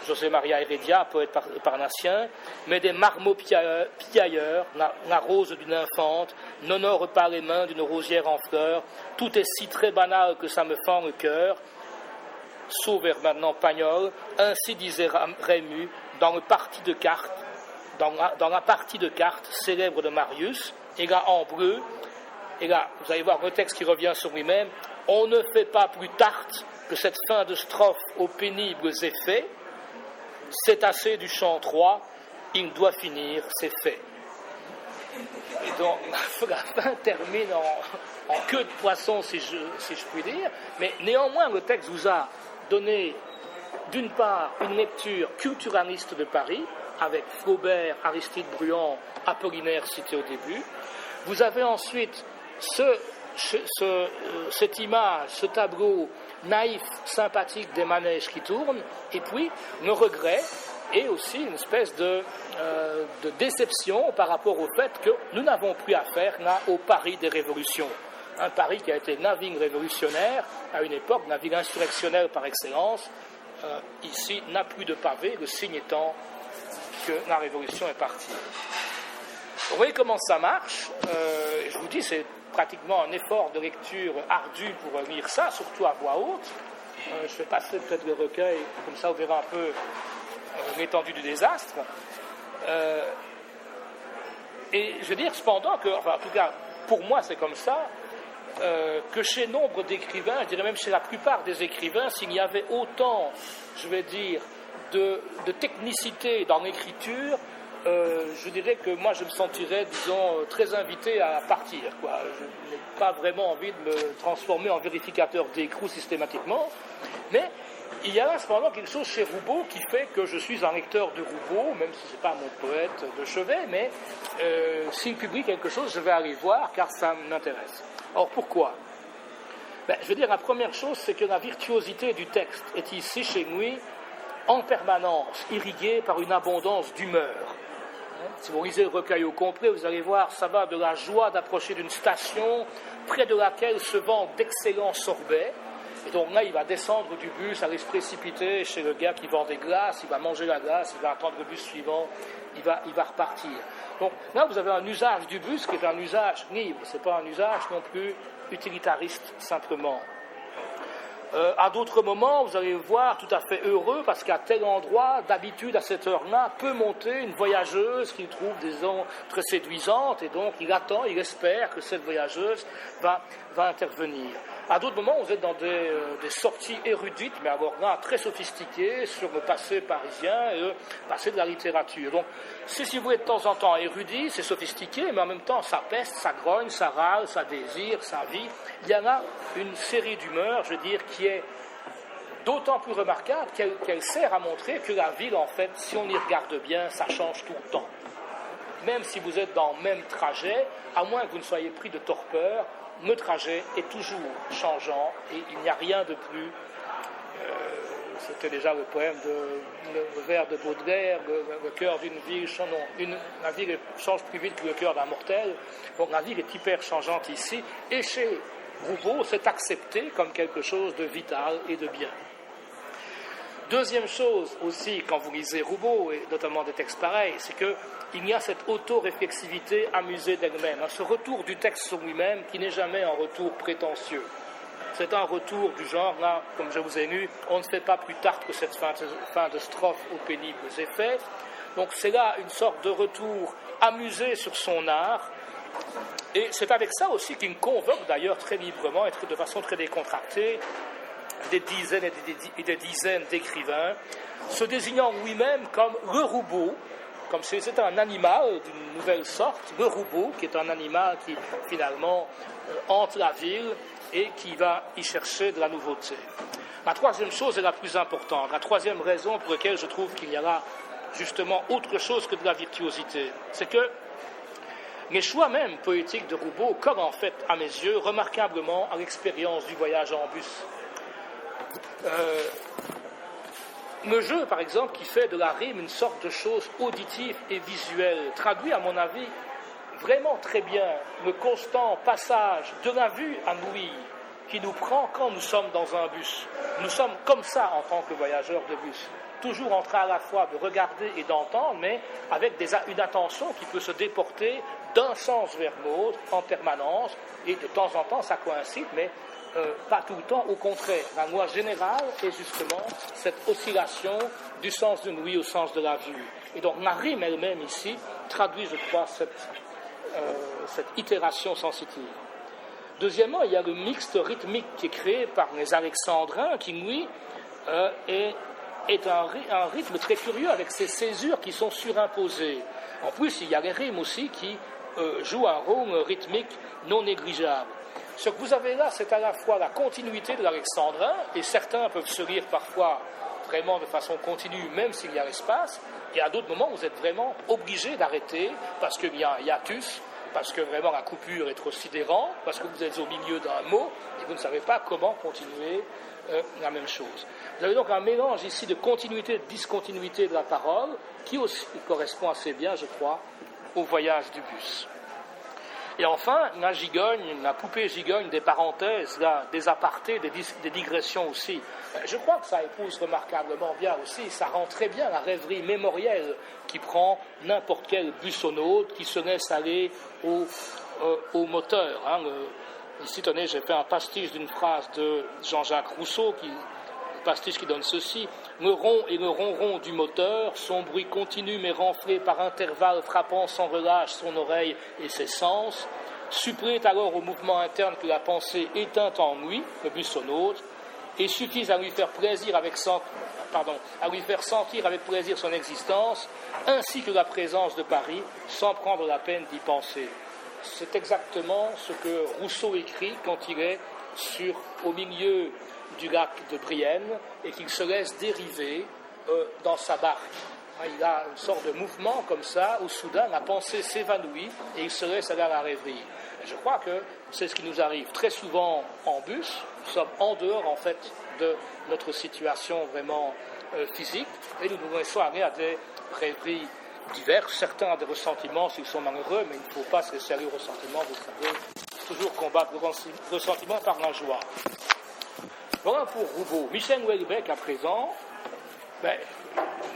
José Maria Heredia, poète parnassien, mais des marmots piailleurs, la rose d'une infante, n'honore pas les mains d'une rosière en fleurs, tout est si très banal que ça me fend le cœur. Sauveur maintenant Pagnol, ainsi disait Rému dans la partie de cartes célèbre de Marius, et là en bleu, et là vous allez voir le texte qui revient sur lui-même, on ne fait pas plus tarte que cette fin de strophe aux pénibles effets, c'est assez du chant 3, il doit finir, c'est fait. Et donc la fin termine en queue de poisson, si je puis dire, mais néanmoins le texte vous a donné d'une part une lecture culturaliste de Paris, avec Flaubert, Aristide Bruand, Apollinaire cité au début. Vous avez ensuite cette image, ce tableau naïf, sympathique des manèges qui tournent, et puis le regret et aussi une espèce de déception par rapport au fait que nous n'avons plus affaire là au Paris des révolutions. Un Paris qui a été la ville révolutionnaire à une époque, la ville insurrectionnelle par excellence, ici n'a plus de pavé, le signe étant que la révolution est partie. Vous voyez comment ça marche, je vous dis, c'est pratiquement un effort de lecture ardu pour lire ça, surtout à voix haute. Je vais passer peut-être le recueil, comme ça vous verrez un peu l'étendue du désastre. Et je veux dire cependant que, enfin en tout cas pour moi c'est comme ça, que chez nombre d'écrivains, je dirais même chez la plupart des écrivains, s'il y avait autant, je vais dire, de technicité dans l'écriture, je dirais que moi je me sentirais, disons, très invité à partir, quoi. Je n'ai pas vraiment envie de me transformer en vérificateur d'écrou systématiquement, mais il y a cependant quelque chose chez Roubaud qui fait que je suis un lecteur de Roubaud, même si ce n'est pas mon poète de chevet, mais s'il publie quelque chose, je vais aller voir car ça m'intéresse. Alors pourquoi ? Je veux dire, la première chose, c'est que la virtuosité du texte est ici, chez lui, en permanence, irriguée par une abondance d'humeur. Si vous lisez le recueil au complet, vous allez voir, ça va de la joie d'approcher d'une station près de laquelle se vendent d'excellents sorbets. Et donc là, il va descendre du bus, aller se précipiter chez le gars qui vend des glaces, il va manger la glace, il va attendre le bus suivant, il va repartir. Donc là, vous avez un usage du bus qui est un usage libre, ce n'est pas un usage non plus utilitariste simplement. À d'autres moments, vous allez voir tout à fait heureux parce qu'à tel endroit, d'habitude à cette heure-là, peut monter une voyageuse qu'il trouve, disons, très séduisante et donc il attend, il espère que cette voyageuse va intervenir. À d'autres moments, vous êtes dans des sorties érudites, mais alors là, très sophistiquées sur le passé parisien et le passé de la littérature. Donc, si vous êtes de temps en temps érudit, c'est sophistiqué, mais en même temps, ça peste, ça grogne, ça râle, ça désire, ça vit. Il y en a une série d'humeurs, je veux dire, qui est d'autant plus remarquable qu'elle sert à montrer que la ville, en fait, si on y regarde bien, ça change tout le temps. Même si vous êtes dans le même trajet, à moins que vous ne soyez pris de torpeur, le trajet est toujours changeant et il n'y a rien de plus... c'était déjà le poème le vers de Baudelaire, le cœur d'une ville, la ville change plus vite que le cœur d'un mortel. Donc la ville est hyper changeante ici. Et chez Roubaud, c'est accepté comme quelque chose de vital et de bien. Deuxième chose aussi, quand vous lisez Roubaud, et notamment des textes pareils, c'est qu'il y a cette auto-réflexivité amusée d'elle-même, ce retour du texte sur lui-même qui n'est jamais un retour prétentieux. C'est un retour du genre, là, comme je vous ai lu, on ne fait pas plus tard que cette fin de strophe aux pénibles effets. Donc c'est là une sorte de retour amusé sur son art. Et c'est avec ça aussi qu'il convoque d'ailleurs très librement et de façon très décontractée des dizaines et des dizaines d'écrivains, se désignant lui-même comme le Roubaud, comme si c'était un animal d'une nouvelle sorte, le Roubaud, qui est un animal qui finalement hante la ville et qui va y chercher de la nouveauté. La troisième chose est la plus importante, la troisième raison pour laquelle je trouve qu'il y a là justement autre chose que de la virtuosité, c'est que les choix même poétiques de Roubaud collent en fait, à mes yeux, remarquablement à l'expérience du voyage en bus. Le jeu, par exemple, qui fait de la rime une sorte de chose auditive et visuelle, traduit, à mon avis, vraiment très bien le constant passage de la vue à l'ouïe qui nous prend quand nous sommes dans un bus. Nous sommes comme ça en tant que voyageurs de bus, toujours en train à la fois de regarder et d'entendre, mais avec une attention qui peut se déporter d'un sens vers l'autre en permanence, et de temps en temps ça coïncide, mais pas tout le temps, au contraire. La loi générale est justement cette oscillation du sens d'une ouïe au sens de la vue. Et donc la rime elle-même ici traduit, je crois, cette itération sensitive. Deuxièmement, il y a le mixte rythmique qui est créé par les alexandrins, qui, lui, est un rythme très curieux avec ces césures qui sont surimposées. En plus, il y a les rimes aussi qui jouent un rôle rythmique non négligeable. Ce que vous avez là, c'est à la fois la continuité de l'alexandrin, et certains peuvent se lire parfois vraiment de façon continue, même s'il y a l'espace, et à d'autres moments, vous êtes vraiment obligé d'arrêter, parce qu'il y a un hiatus, parce que vraiment la coupure est trop sidérante, parce que vous êtes au milieu d'un mot, et vous ne savez pas comment continuer la même chose. Vous avez donc un mélange ici de continuité et de discontinuité de la parole, qui aussi correspond assez bien, je crois, au voyage du bus. Et enfin, la poupée gigogne des parenthèses, là, des apartés, des digressions aussi. Je crois que ça épouse remarquablement bien aussi, ça rend très bien la rêverie mémorielle qui prend n'importe quel busonaute qui se laisse aller au moteur. Ici, tenez, j'ai fait un pastiche d'une phrase de Jean-Jacques Rousseau, pastiche qui donne ceci: le rond et le ronron du moteur, son bruit continu mais renflé par intervalles frappant sans relâche son oreille et ses sens, supplée alors au mouvement interne que la pensée éteint en lui, le busonaute, et suffisent à lui faire sentir avec plaisir son existence, ainsi que la présence de Paris, sans prendre la peine d'y penser. C'est exactement ce que Rousseau écrit quand il est au milieu du lac de Brienne et qu'il se laisse dériver dans sa barque. Il a une sorte de mouvement comme ça où soudain la pensée s'évanouit et il se laisse aller à la rêverie. Et je crois que c'est ce qui nous arrive très souvent en bus. Nous sommes en dehors en fait de notre situation vraiment physique et nous nous laissons aller à des rêveries diverses. Certains ont des ressentiments s'ils sont malheureux, mais il ne faut pas se laisser aller aux ressentiments, vous savez, toujours combattre le ressentiment par la joie. Voilà pour Roubaud. Michel Houellebecq, à présent,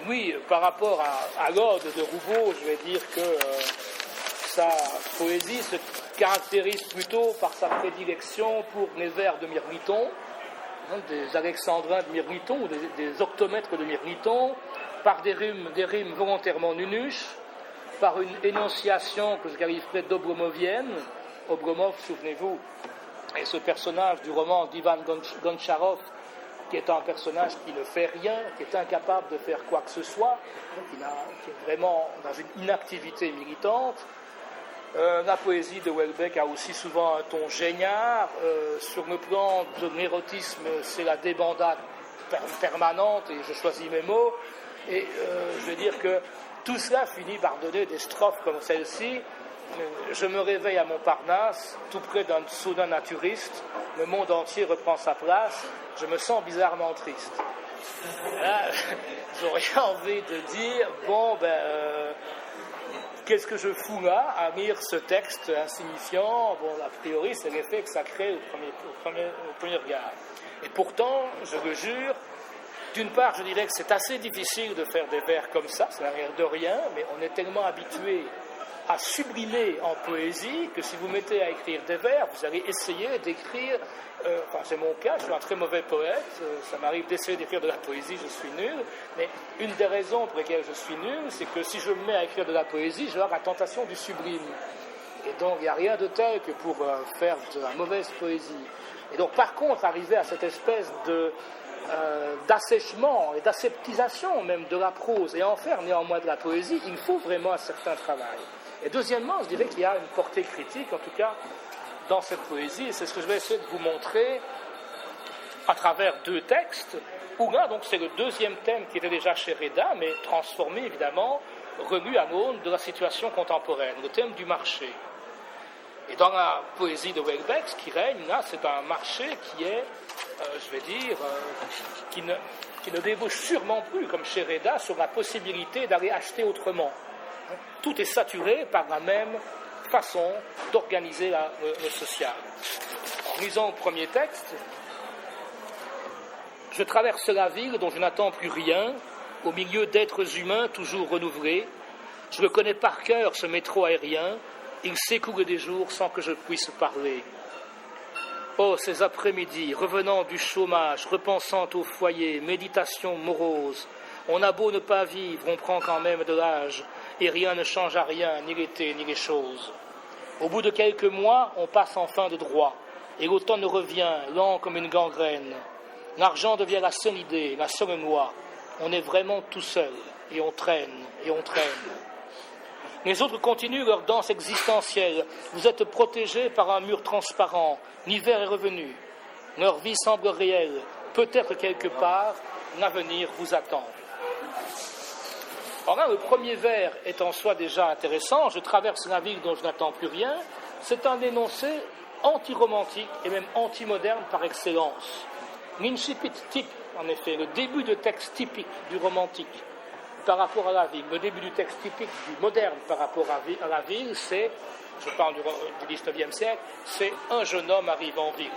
oui, par rapport à l'ode de Roubaud, je vais dire que sa poésie se caractérise plutôt par sa prédilection pour les vers de Mirliton, des alexandrins de Mirliton, ou des octomètres de Mirliton, par des rimes volontairement nunuches, par une énonciation que je qualifierais d'obromovienne. Obromov, souvenez-vous, est ce personnage du roman d'Ivan Goncharov, qui est un personnage qui ne fait rien, qui est incapable de faire quoi que ce soit, qui est vraiment dans une inactivité militante. La poésie de Houellebecq a aussi souvent un ton génial. Sur le plan de l'érotisme, c'est la débandade permanente, et je choisis mes mots. Et je veux dire que tout cela finit par donner des strophes comme celle-ci. Je me réveille à Montparnasse, tout près d'un soudain naturiste. Le monde entier reprend sa place. Je me sens bizarrement triste. Là, j'aurais envie de dire, qu'est-ce que je fous là à lire ce texte insignifiant? A priori, c'est l'effet que ça crée au premier regard. Et pourtant, je le jure, d'une part, je dirais que c'est assez difficile de faire des vers comme ça n'a l'air de rien, mais on est tellement habitué à sublimer en poésie que si vous mettez à écrire des vers, vous allez essayer d'écrire, c'est mon cas, je suis un très mauvais poète, ça m'arrive d'essayer d'écrire de la poésie, je suis nul, mais une des raisons pour lesquelles je suis nul, c'est que si je me mets à écrire de la poésie, je vais avoir la tentation du sublime. Et donc il n'y a rien de tel que pour faire de la mauvaise poésie. Et donc par contre, arriver à cette espèce d'assèchement et d'aseptisation même de la prose et en faire néanmoins de la poésie, il faut vraiment un certain travail. Et deuxièmement, je dirais qu'il y a une portée critique, en tout cas dans cette poésie, et c'est ce que je vais essayer de vous montrer à travers deux textes, où là, donc, c'est le deuxième thème qui était déjà chez Reda, mais transformé évidemment, revu à l'aune de la situation contemporaine, le thème du marché. Et dans la poésie de Houellebecq, ce qui règne là, c'est un marché qui est, qui ne débouche sûrement plus, comme chez Reda, sur la possibilité d'aller acheter autrement. Tout est saturé par la même façon d'organiser le social. Lisons le premier texte. Je traverse la ville dont je n'attends plus rien, au milieu d'êtres humains toujours renouvelés. Je le connais par cœur, ce métro aérien. Il s'écoule des jours sans que je puisse parler. Oh, ces après-midi, revenant du chômage, repensant au foyer, méditation morose. On a beau ne pas vivre, on prend quand même de l'âge, et rien ne change à rien, ni l'été, ni les choses. Au bout de quelques mois, on passe enfin de droit, et l'automne revient, lent comme une gangrène. L'argent devient la seule idée, la seule loi. On est vraiment tout seul, et on traîne, et on traîne. Les autres continuent leur danse existentielle. Vous êtes protégés par un mur transparent. L'hiver est revenu. Leur vie semble réelle. Peut-être quelque part, l'avenir vous attend. Alors là, le premier vers est en soi déjà intéressant. Je traverse la ville dont je n'attends plus rien. C'est un énoncé anti-romantique et même anti-moderne par excellence. L'incipit type, en effet, le début de texte typique du romantique par rapport à la ville, le début du texte typique du moderne par rapport à la ville, c'est, je parle du XIXe siècle, c'est un jeune homme arrive en ville.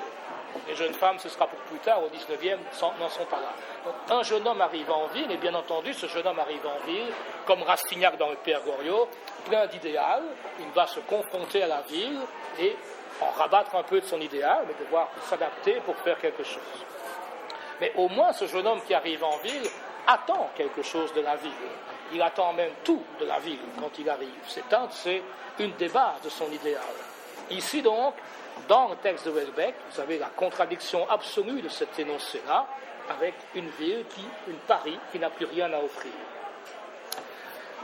Les jeunes femmes, ce sera pour plus tard, au XIXe, n'en sont pas là. Donc, un jeune homme arrive en ville, et bien entendu, ce jeune homme arrive en ville, comme Rastignac dans le Père Goriot, plein d'idéal. Il va se confronter à la ville et en rabattre un peu de son idéal, mais devoir s'adapter pour faire quelque chose. Mais au moins, ce jeune homme qui arrive en ville attend quelque chose de la ville. Il attend même tout de la ville quand il arrive. C'est une des bases de son idéal. Ici donc, dans le texte de Houellebecq, vous avez la contradiction absolue de cet énoncé-là avec une ville, une Paris, qui n'a plus rien à offrir.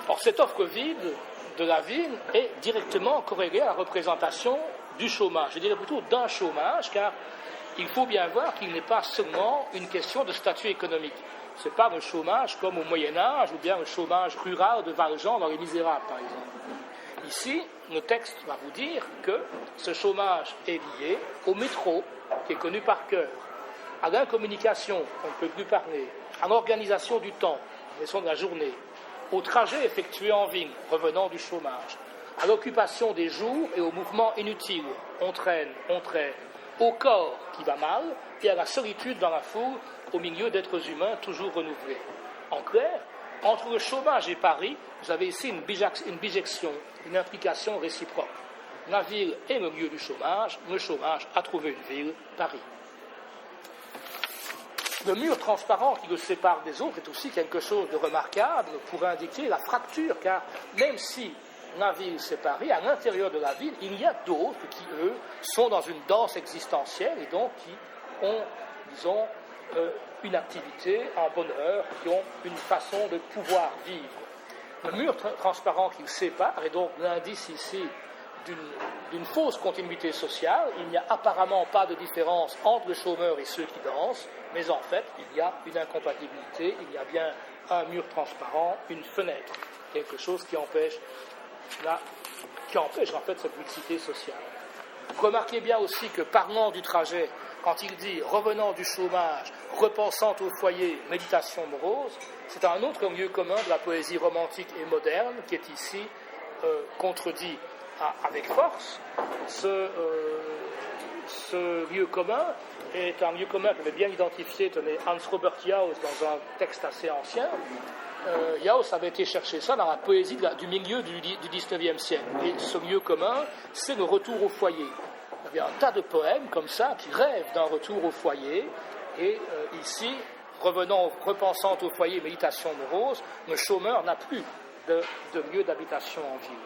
Or, cette offre vide de la ville est directement corrélée à la représentation du chômage. Je dirais plutôt d'un chômage, car il faut bien voir qu'il n'est pas seulement une question de statut économique. Ce n'est pas le chômage comme au Moyen-Âge, ou bien le chômage rural de Valjean dans Les Misérables, par exemple. Ici, le texte va vous dire que ce chômage est lié au métro, qui est connu par cœur, à l'incommunication, on ne peut plus parler, à l'organisation du temps, l'organisation de la journée, au trajet effectué en ville, revenant du chômage, à l'occupation des jours et au mouvement inutile, on traîne, au corps qui va mal et à la solitude dans la foule au milieu d'êtres humains toujours renouvelés. En clair, entre le chômage et Paris, vous avez ici une bijection, une implication réciproque. La ville est le lieu du chômage, le chômage a trouvé une ville, Paris. Le mur transparent qui le sépare des autres est aussi quelque chose de remarquable pour indiquer la fracture, car même si la ville séparée, à l'intérieur de la ville, il y a d'autres qui, eux, sont dans une danse existentielle et donc qui ont, disons, une activité, un bonheur, qui ont une façon de pouvoir vivre. Le mur transparent qui le sépare est donc l'indice ici d'une fausse continuité sociale. Il n'y a apparemment pas de différence entre le chômeur et ceux qui dansent, mais en fait, il y a une incompatibilité, il y a bien un mur transparent, une fenêtre, quelque chose qui empêche en fait cette mixité sociale. Remarquez bien aussi que parlant du trajet, quand il dit revenant du chômage, repensant au foyer, méditation morose, c'est un autre lieu commun de la poésie romantique et moderne qui est ici contredit avec force. Ce lieu commun est un lieu commun qu'avait bien identifié Hans-Robert Jauss dans un texte assez ancien. Jauss avait été chercher ça dans la poésie du milieu du XIXe siècle. Et ce lieu commun, c'est le retour au foyer. Il y avait un tas de poèmes comme ça qui rêvent d'un retour au foyer. Et ici, repensant au foyer, méditation morose, le chômeur n'a plus de lieu d'habitation en ville.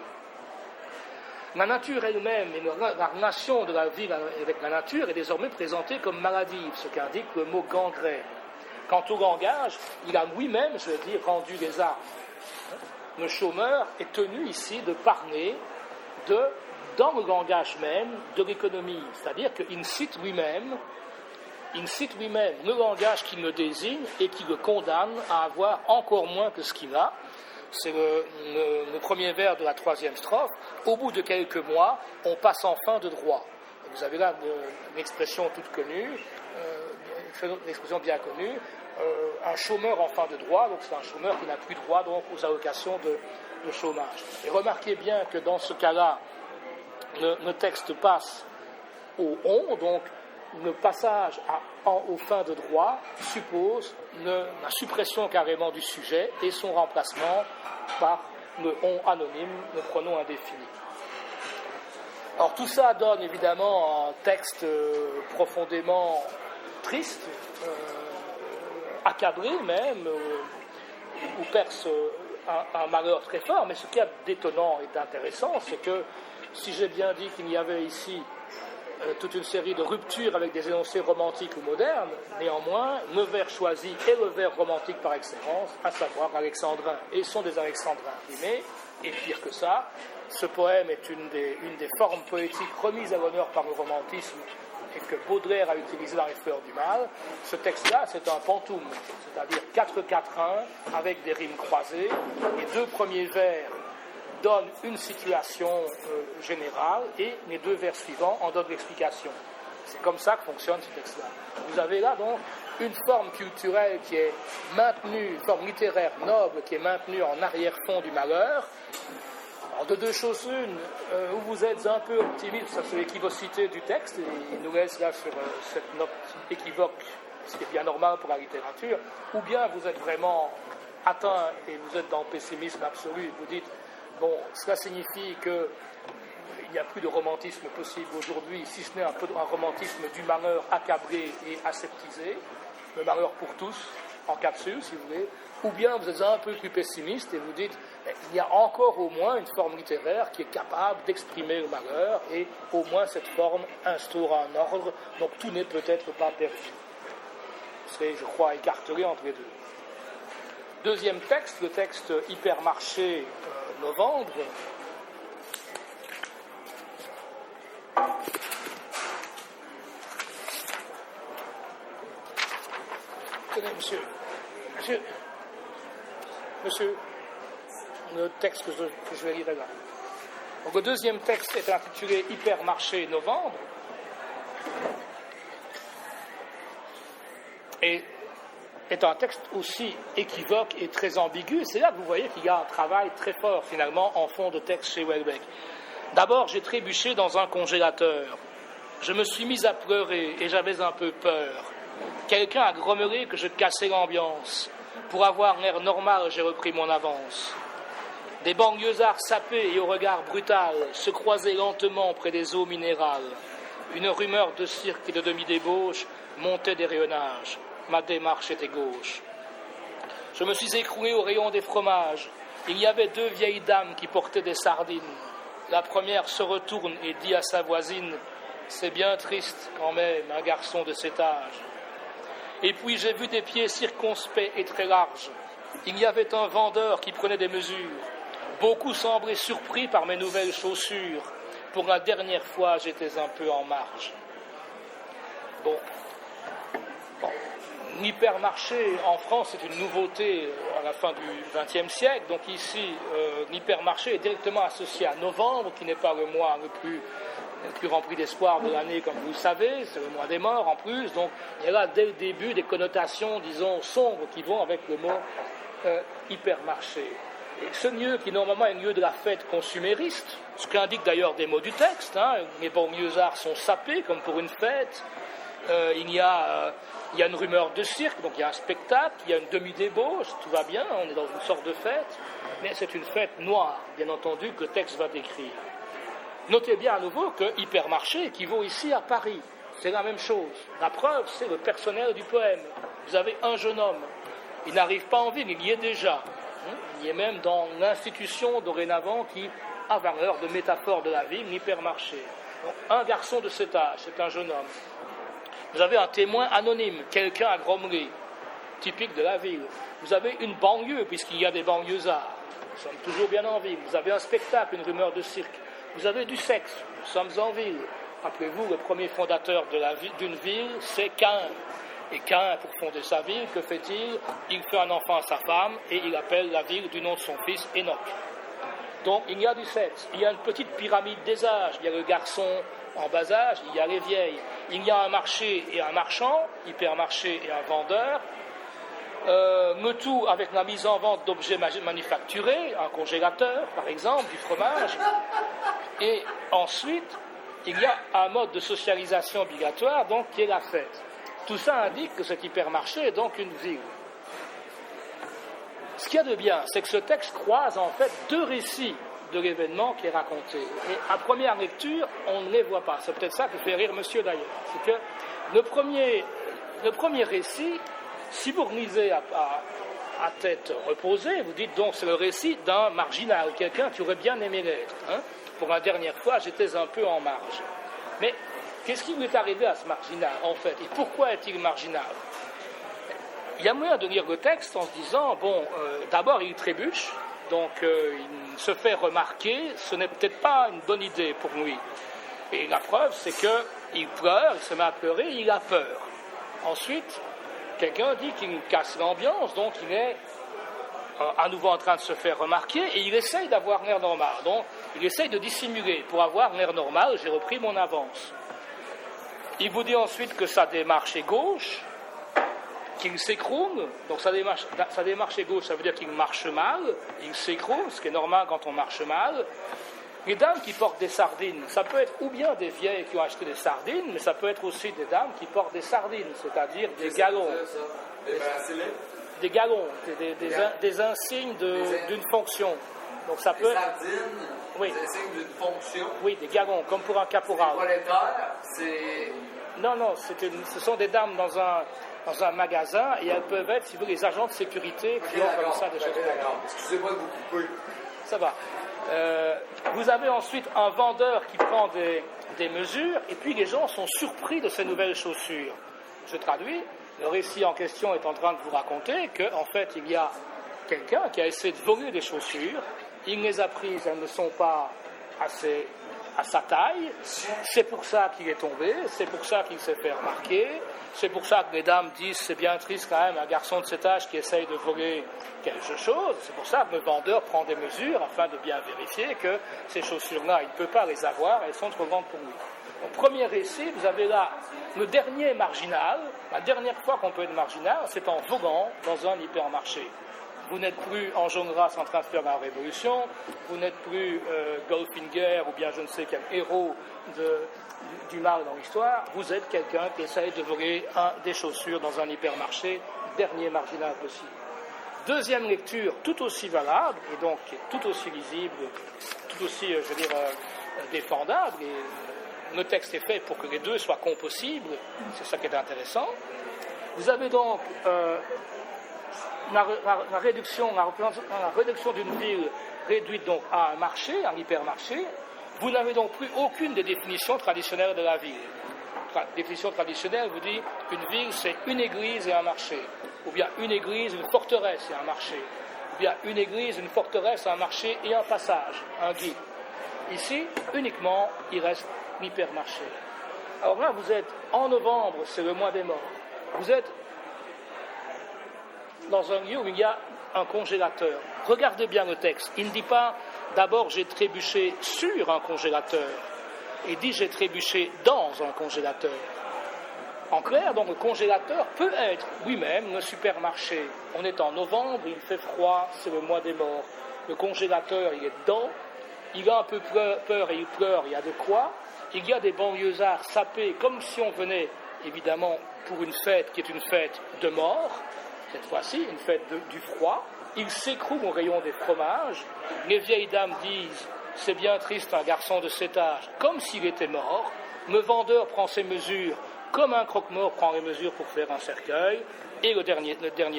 La nature elle-même et la relation de la ville avec la nature est désormais présentée comme maladive, ce qu'indique le mot gangrène. Quant au langage, il a lui-même, je veux dire, rendu les armes. Le chômeur est tenu ici de parler dans le langage même de l'économie, c'est-à-dire qu'il cite lui-même le langage qui le désigne et qui le condamne à avoir encore moins que ce qu'il a. C'est le premier vers de la troisième strophe. Au bout de quelques mois, on passe enfin de droit. Vous avez là l'expression toute connue, l'expression bien connue, un chômeur en fin de droit, donc c'est un chômeur qui n'a plus droit donc, aux allocations de chômage. Et remarquez bien que dans ce cas-là, le texte passe au on, donc le passage au fin de droit suppose la suppression carrément du sujet et son remplacement par le on anonyme, le pronom indéfini. Alors tout ça donne évidemment un texte profondément triste, accablé même, où perce un malheur très fort, mais ce qui est d'étonnant et d'intéressant, c'est que si j'ai bien dit qu'il y avait ici toute une série de ruptures avec des énoncés romantiques ou modernes, néanmoins, le vers choisi est le vers romantique par excellence, à savoir alexandrin, et sont des alexandrins rimés, et pire que ça, ce poème est une des formes poétiques remises à l'honneur par le romantisme et que Baudelaire a utilisé dans Les Fleurs du Mal. Ce texte-là, c'est un pantoum, c'est-à-dire 4 quatrains avec des rimes croisées. Les deux premiers vers donnent une situation générale et les deux vers suivants en donnent l'explication. C'est comme ça que fonctionne ce texte-là. Vous avez là donc une forme culturelle qui est maintenue, une forme littéraire noble qui est maintenue en arrière-fond du malheur. Alors, de deux choses une, où vous êtes un peu optimiste sur l'équivocité du texte, et il nous laisse là sur cette note équivoque, ce qui est bien normal pour la littérature, ou bien vous êtes vraiment atteint et vous êtes dans le pessimisme absolu, et vous dites, bon, cela signifie qu'il n'y a plus de romantisme possible aujourd'hui, si ce n'est un romantisme du malheur accablé et aseptisé, le malheur pour tous, en capsule, si vous voulez, ou bien vous êtes un peu plus pessimiste et vous dites il y a encore au moins une forme littéraire qui est capable d'exprimer le malheur et au moins cette forme instaure un ordre, donc tout n'est peut-être pas perdu. C'est, je crois, écartelé entre les deux. Deuxième texte, le texte Hypermarché novembre. Tenez, monsieur, le texte que je vais lire là. Donc, le deuxième texte est intitulé Hypermarché novembre. Et est un texte aussi équivoque et très ambigu. C'est là que vous voyez qu'il y a un travail très fort, finalement, en fond de texte chez Houellebecq. D'abord, j'ai trébuché dans un congélateur. Je me suis mis à pleurer et j'avais un peu peur. Quelqu'un a grommelé que je cassais l'ambiance. Pour avoir l'air normal, j'ai repris mon avance. Des banlieusards sapés et au regard brutal se croisaient lentement près des eaux minérales. Une rumeur de cirque et de demi-débauche montait des rayonnages. ma démarche était gauche. Je me suis écroulé au rayon des fromages. Il y avait 2 vieilles dames qui portaient des sardines. La première se retourne et dit à sa voisine « C'est bien triste quand même, un garçon de cet âge. » Et puis j'ai vu des pieds circonspects et très larges. Il y avait un vendeur qui prenait des mesures. Beaucoup semblaient surpris par mes nouvelles chaussures. Pour la dernière fois, j'étais un peu en marge. Bon. L'hypermarché en France, c'est une nouveauté à la fin du XXe siècle. Donc ici, l'hypermarché est directement associé à novembre, qui n'est pas le mois le plus rempli d'espoir de l'année, comme vous le savez. C'est le mois des morts en plus. Donc il y a là, dès le début, des connotations, disons, sombres qui vont avec le mot hypermarché. Et ce lieu qui normalement est un lieu de la fête consumériste, ce qu'indiquent d'ailleurs des mots du texte, les banlieusards sont sapés comme pour une fête, il y a une rumeur de cirque, donc il y a un spectacle, il y a une demi-débauche, tout va bien, on est dans une sorte de fête, mais c'est une fête noire, bien entendu, que le texte va décrire. Notez bien à nouveau que hypermarché équivaut ici à Paris, c'est la même chose. La preuve, c'est le personnel du poème. Vous avez un jeune homme, il n'arrive pas en ville, il y est déjà. Il y est même dans l'institution dorénavant qui a valeur de métaphore de la ville, l'hypermarché. Donc, un garçon de cet âge, c'est un jeune homme. Vous avez un témoin anonyme, quelqu'un à grommeler, typique de la ville. Vous avez une banlieue, puisqu'il y a des banlieusards. Nous sommes toujours bien en ville. Vous avez un spectacle, une rumeur de cirque. Vous avez du sexe. Nous sommes en ville. Rappelez-vous, le premier fondateur d'une ville, c'est Caïn. Et Caïn, pour fonder sa ville, que fait-il? Il fait un enfant à sa femme et il appelle la ville du nom de son fils Enoch. Donc il y a du sexe, il y a une petite pyramide des âges, il y a le garçon en bas âge, il y a les vieilles, il y a un marché et un marchand, hypermarché et un vendeur, le tout avec la mise en vente d'objets manufacturés, un congélateur par exemple, du fromage, et ensuite il y a un mode de socialisation obligatoire donc qui est la fête. Tout ça indique que cet hypermarché est donc une ville. Ce qu'il y a de bien, c'est que ce texte croise en fait 2 récits de l'événement qui est raconté. Et à première lecture, on ne les voit pas. C'est peut-être ça qui fait rire monsieur d'ailleurs. C'est que le premier récit, si vous lisez à tête reposée, vous dites donc c'est le récit d'un marginal, quelqu'un qui aurait bien aimé l'être. Pour la dernière fois, j'étais un peu en marge. Mais qu'est-ce qui lui est arrivé à ce marginal, en fait? Et pourquoi est-il marginal? Il y a moyen de lire le texte en se disant, d'abord il trébuche, donc il se fait remarquer, ce n'est peut-être pas une bonne idée pour lui. Et la preuve, c'est qu'il pleure, il se met à pleurer, il a peur. Ensuite, quelqu'un dit qu'il casse l'ambiance, donc il est à nouveau en train de se faire remarquer, et il essaye d'avoir l'air normal. Donc il essaye de dissimuler. Pour avoir l'air normal, j'ai repris mon avance. Il vous dit ensuite que sa démarche est gauche, qu'il s'écroule. Donc sa démarche est gauche, ça veut dire qu'il marche mal, il s'écroule, ce qui est normal quand on marche mal. Les dames qui portent des sardines, ça peut être ou bien des vieilles qui ont acheté des sardines, mais ça peut être aussi des dames qui portent des sardines, c'est-à-dire des galons. Des galons, des insignes d'une fonction. Donc ça peut être... sardines, oui. des insignes d'une fonction. Oui, des galons, comme pour un caporal. Prolétaire, c'est... Non, ce sont des dames dans un magasin et elles peuvent être, si vous voulez, les agents de sécurité qui ont comme ça des choses. Excusez-moi de vous couper. Ça va. Vous avez ensuite un vendeur qui prend des mesures et puis les gens sont surpris de ces nouvelles chaussures. Je traduis. Le récit en question est en train de vous raconter qu'en fait, il y a quelqu'un qui a essayé de voler des chaussures. Il les a prises, elles ne sont pas assez à sa taille. C'est pour ça qu'il est tombé, c'est pour ça qu'il s'est fait remarquer, c'est pour ça que les dames disent c'est bien triste quand même un garçon de cet âge qui essaye de voler quelque chose. C'est pour ça que le vendeur prend des mesures afin de bien vérifier que ces chaussures-là, il ne peut pas les avoir, elles sont trop grandes pour lui. Au premier récit, vous avez là le dernier marginal. La dernière fois qu'on peut être marginal, c'est en voguant dans un hypermarché. Vous n'êtes plus en Enjolras en train de faire la révolution, vous n'êtes plus Goldfinger ou bien je ne sais quel héros du mal dans l'histoire, vous êtes quelqu'un qui essaye de voler des chaussures dans un hypermarché, dernier marginal possible. Deuxième lecture, tout aussi valable, et donc tout aussi lisible, tout aussi, défendable, et le texte est fait pour que les deux soient compossibles, c'est ça qui est intéressant. Vous avez donc la réduction d'une ville réduite donc à un marché, un hypermarché. Vous n'avez donc plus aucune des définitions traditionnelles de la ville. La définition traditionnelle vous dit une ville, c'est une église et un marché. Ou bien une église, une forteresse et un marché. Ou bien une église, une forteresse, un marché et un passage, un guide. Ici, uniquement, il reste l'hypermarché. Alors là, vous êtes en novembre, c'est le mois des morts. Vous êtes dans un lieu où il y a un congélateur. Regardez bien le texte. Il ne dit pas d'abord j'ai trébuché sur un congélateur. Il dit j'ai trébuché dans un congélateur. En clair, donc le congélateur peut être lui-même le supermarché. On est en novembre, il fait froid, c'est le mois des morts. Le congélateur, il est dedans. Il a un peu peur et il pleure, il y a de quoi. Il y a des banlieusards sapés, comme si on venait, évidemment, pour une fête qui est une fête de mort, cette fois-ci, une fête du froid. Ils s'écroulent au rayon des fromages. Les vieilles dames disent « C'est bien triste un garçon de cet âge, comme s'il était mort. » Le vendeur prend ses mesures, comme un croque-mort prend les mesures pour faire un cercueil. Et le dernier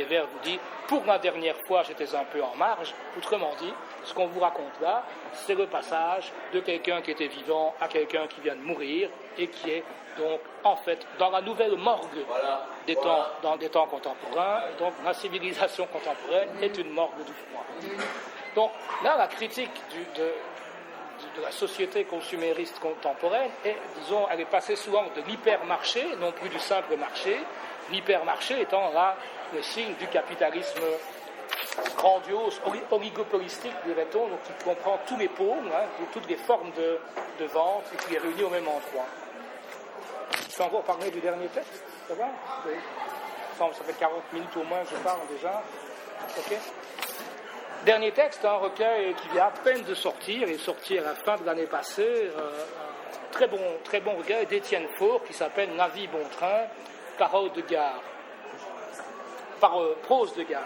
vers vous dit « Pour la dernière fois, j'étais un peu en marge. » Autrement dit, ce qu'on vous raconte là, c'est le passage de quelqu'un qui était vivant à quelqu'un qui vient de mourir et qui est donc en fait dans la nouvelle morgue des temps contemporains. Donc la civilisation contemporaine est une morgue du froid. Donc là, la critique de la société consumériste contemporaine est, disons, elle est passée souvent de l'hypermarché, non plus du simple marché, l'hypermarché étant là le signe du capitalisme grandiose, oligopolistique, dirait-on, donc qui comprend tous les pôles, toutes les formes de vente et qui est réuni au même endroit. Je peux encore parler du dernier texte, ça va? Oui. Ça fait 40 minutes au moins, je parle déjà. Ok. Dernier texte, un recueil qui vient à peine de sortir, et sortir à la fin de l'année passée, très bon recueil d'Étienne Faure qui s'appelle La vie bon train, parole de gare, prose de gare.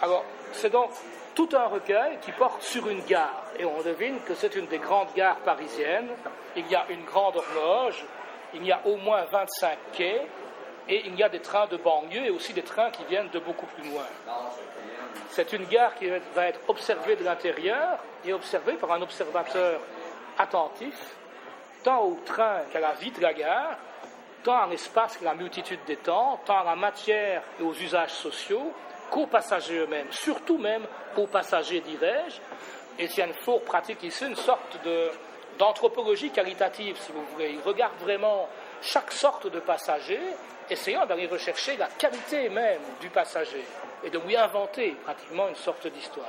Alors, c'est donc tout un recueil qui porte sur une gare, et on devine que c'est une des grandes gares parisiennes. Il y a une grande horloge, il y a au moins 25 quais, et il y a des trains de banlieue et aussi des trains qui viennent de beaucoup plus loin. C'est une gare qui va être observée de l'intérieur et observée par un observateur attentif, tant au train qu'à la vie de la gare, tant à l'espace qu'à la multitude des temps, tant à la matière et aux usages sociaux, qu'aux passagers eux-mêmes, surtout même aux passagers, dirais-je. Étienne Faure pratique ici une sorte d'anthropologie qualitative, si vous voulez. Il regarde vraiment chaque sorte de passager, essayant d'aller rechercher la qualité même du passager et de lui inventer pratiquement une sorte d'histoire.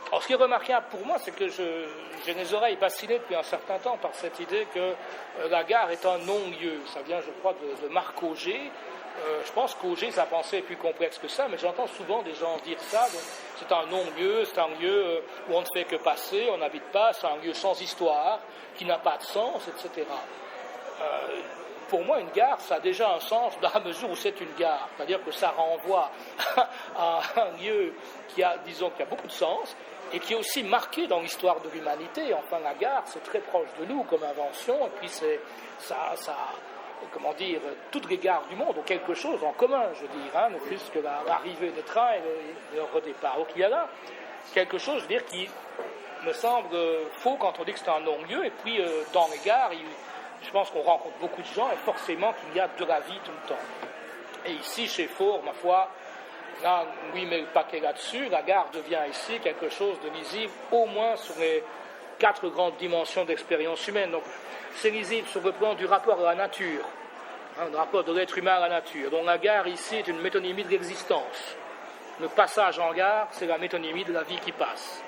Alors, ce qui est remarquable pour moi, c'est que j'ai les oreilles bassinées depuis un certain temps par cette idée que la gare est un non-lieu. Ça vient, je crois, de Marc Auger. Je pense qu'Auger, sa pensée est plus complexe que ça, mais j'entends souvent des gens dire ça. Donc, c'est un non-lieu, c'est un lieu où on ne fait que passer, on n'habite pas, c'est un lieu sans histoire, qui n'a pas de sens, etc. Pour moi, une gare, ça a déjà un sens dans la mesure où c'est une gare. C'est-à-dire que ça renvoie à un lieu qui a beaucoup de sens et qui est aussi marqué dans l'histoire de l'humanité. Enfin, la gare, c'est très proche de nous comme invention, et puis toutes les gares du monde ont quelque chose en commun, je veux dire, ne plus que l'arrivée des trains et le redépart. Donc il y a là quelque chose, je veux dire, qui me semble faux quand on dit que c'est un non-lieu, et puis dans les gares, je pense qu'on rencontre beaucoup de gens, et forcément qu'il y a de la vie tout le temps. Et ici, chez Faure, ma foi, là, lui met le paquet là-dessus, la gare devient ici quelque chose de lisible, au moins sur les 4 grandes dimensions d'expérience humaine. Donc, c'est lisible sur le plan du rapport à la nature, le rapport de l'être humain à la nature. Donc la gare ici est une métonymie de l'existence. Le passage en gare, c'est la métonymie de la vie qui passe.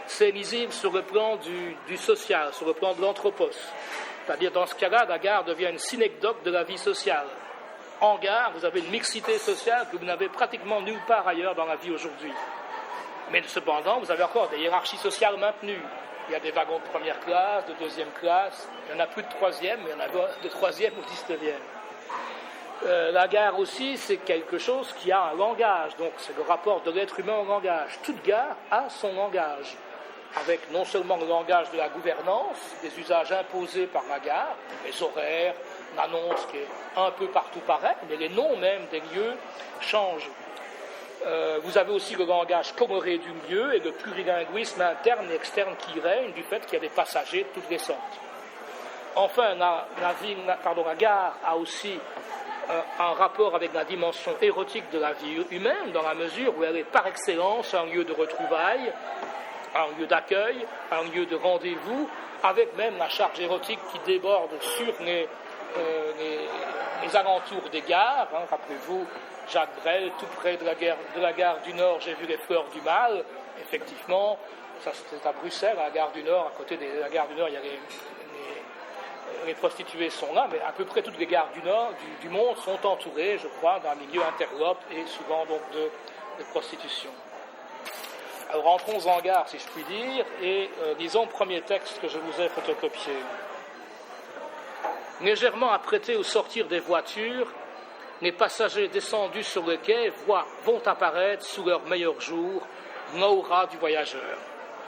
C'est lisible sur le plan du social, sur le plan de l'anthropos. C'est-à-dire, dans ce cas-là, la gare devient une synecdoque de la vie sociale. En gare, vous avez une mixité sociale que vous n'avez pratiquement nulle part ailleurs dans la vie aujourd'hui. Mais cependant, vous avez encore des hiérarchies sociales maintenues. Il y a des wagons de première classe, de deuxième classe, il n'y en a plus de troisième, mais il y en a de troisième au 19e. La gare aussi, c'est quelque chose qui a un langage, donc c'est le rapport de l'être humain au langage. Toute gare a son langage, avec non seulement le langage de la gouvernance, des usages imposés par la gare, les horaires, une annonce qui est un peu partout pareille, mais les noms même des lieux changent. Vous avez aussi le langage coloré du lieu et le plurilinguisme interne et externe qui règne du fait qu'il y a des passagers de toutes les sortes. Enfin, la gare a aussi un rapport avec la dimension érotique de la vie humaine, dans la mesure où elle est par excellence un lieu de retrouvailles, un lieu d'accueil, un lieu de rendez-vous, avec même la charge érotique qui déborde sur les alentours des gares. Rappelez-vous, Jacques Brel, tout près de la gare du Nord, j'ai vu les fleurs du mal. Effectivement, ça c'est à Bruxelles, à la gare du Nord, à côté de la gare du Nord, il y a les prostituées sont là, mais à peu près toutes les gares du Nord, du monde sont entourées, je crois, d'un milieu interlope et souvent donc de prostitution. Alors entrons en gare, si je puis dire, et lisons le premier texte que je vous ai photocopié. Légèrement apprêtés au sortir des voitures, les passagers descendus sur le quai vont apparaître sous leur meilleur jour, l'aura du voyageur.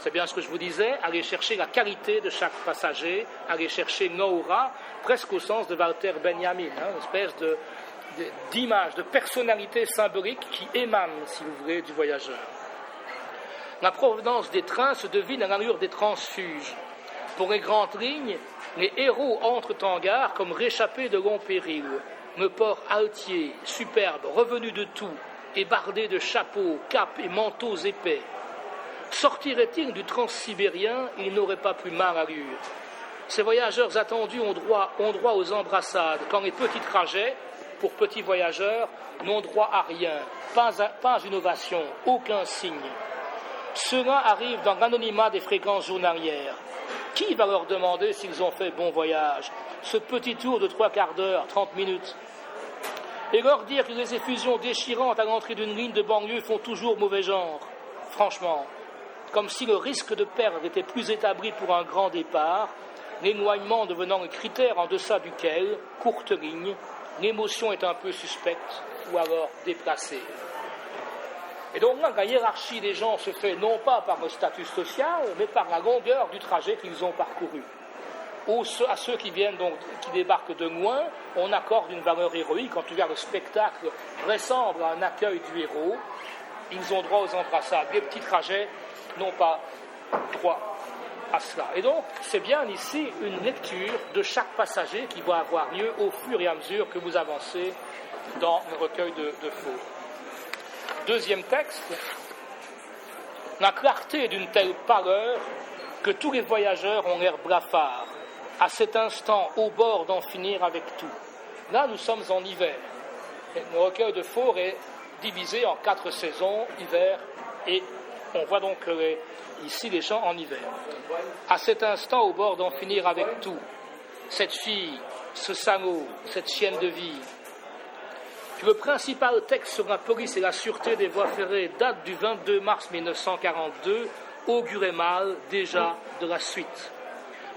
C'est bien ce que je vous disais, aller chercher la qualité de chaque passager, aller chercher l'aura, presque au sens de Walter Benjamin, une espèce d'image, de personnalité symbolique qui émane, si vous voulez, du voyageur. La provenance des trains se devine à l'allure des transfuges. Pour les grandes lignes, les héros entrent en gare comme réchappés de longs périls. Le port altier, superbe, revenu de tout, et bardé de chapeaux, capes et manteaux épais. Sortirait-il du transsibérien, il n'aurait pas plus mal allure. Ces voyageurs attendus ont droit aux embrassades, quand les petits trajets, pour petits voyageurs, n'ont droit à rien, pas une ovation, aucun signe. Ceux-là arrivent dans l'anonymat des fréquences journalières. Qui va leur demander s'ils ont fait bon voyage? Ce petit tour de 3/4 d'heure, 30 minutes. Et leur dire que les effusions déchirantes à l'entrée d'une ligne de banlieue font toujours mauvais genre. Franchement, comme si le risque de perdre était plus établi pour un grand départ, l'éloignement devenant le critère en deçà duquel, courte ligne, l'émotion est un peu suspecte ou alors déplacée. Et donc là, la hiérarchie des gens se fait non pas par le statut social, mais par la longueur du trajet qu'ils ont parcouru. À ceux qui viennent donc, qui débarquent de loin, on accorde une valeur héroïque. En tout cas, le spectacle ressemble à un accueil du héros. Ils ont droit aux embrassades. Les petits trajets n'ont pas droit à cela. Et donc, c'est bien ici une lecture de chaque passager qui va avoir lieu au fur et à mesure que vous avancez dans le recueil de Faure. Deuxième texte, la clarté d'une telle pâleur que tous les voyageurs ont l'air blafards, à cet instant au bord d'en finir avec tout. Là, nous sommes en hiver. Le recueil de Faure est divisé en 4 saisons, hiver, et on voit donc ici les gens en hiver. À cet instant au bord d'en finir avec tout, cette fille, ce salaud, cette chienne de vie. Le principal texte sur la police et la sûreté des voies ferrées date du 22 mars 1942, augurait mal déjà de la suite.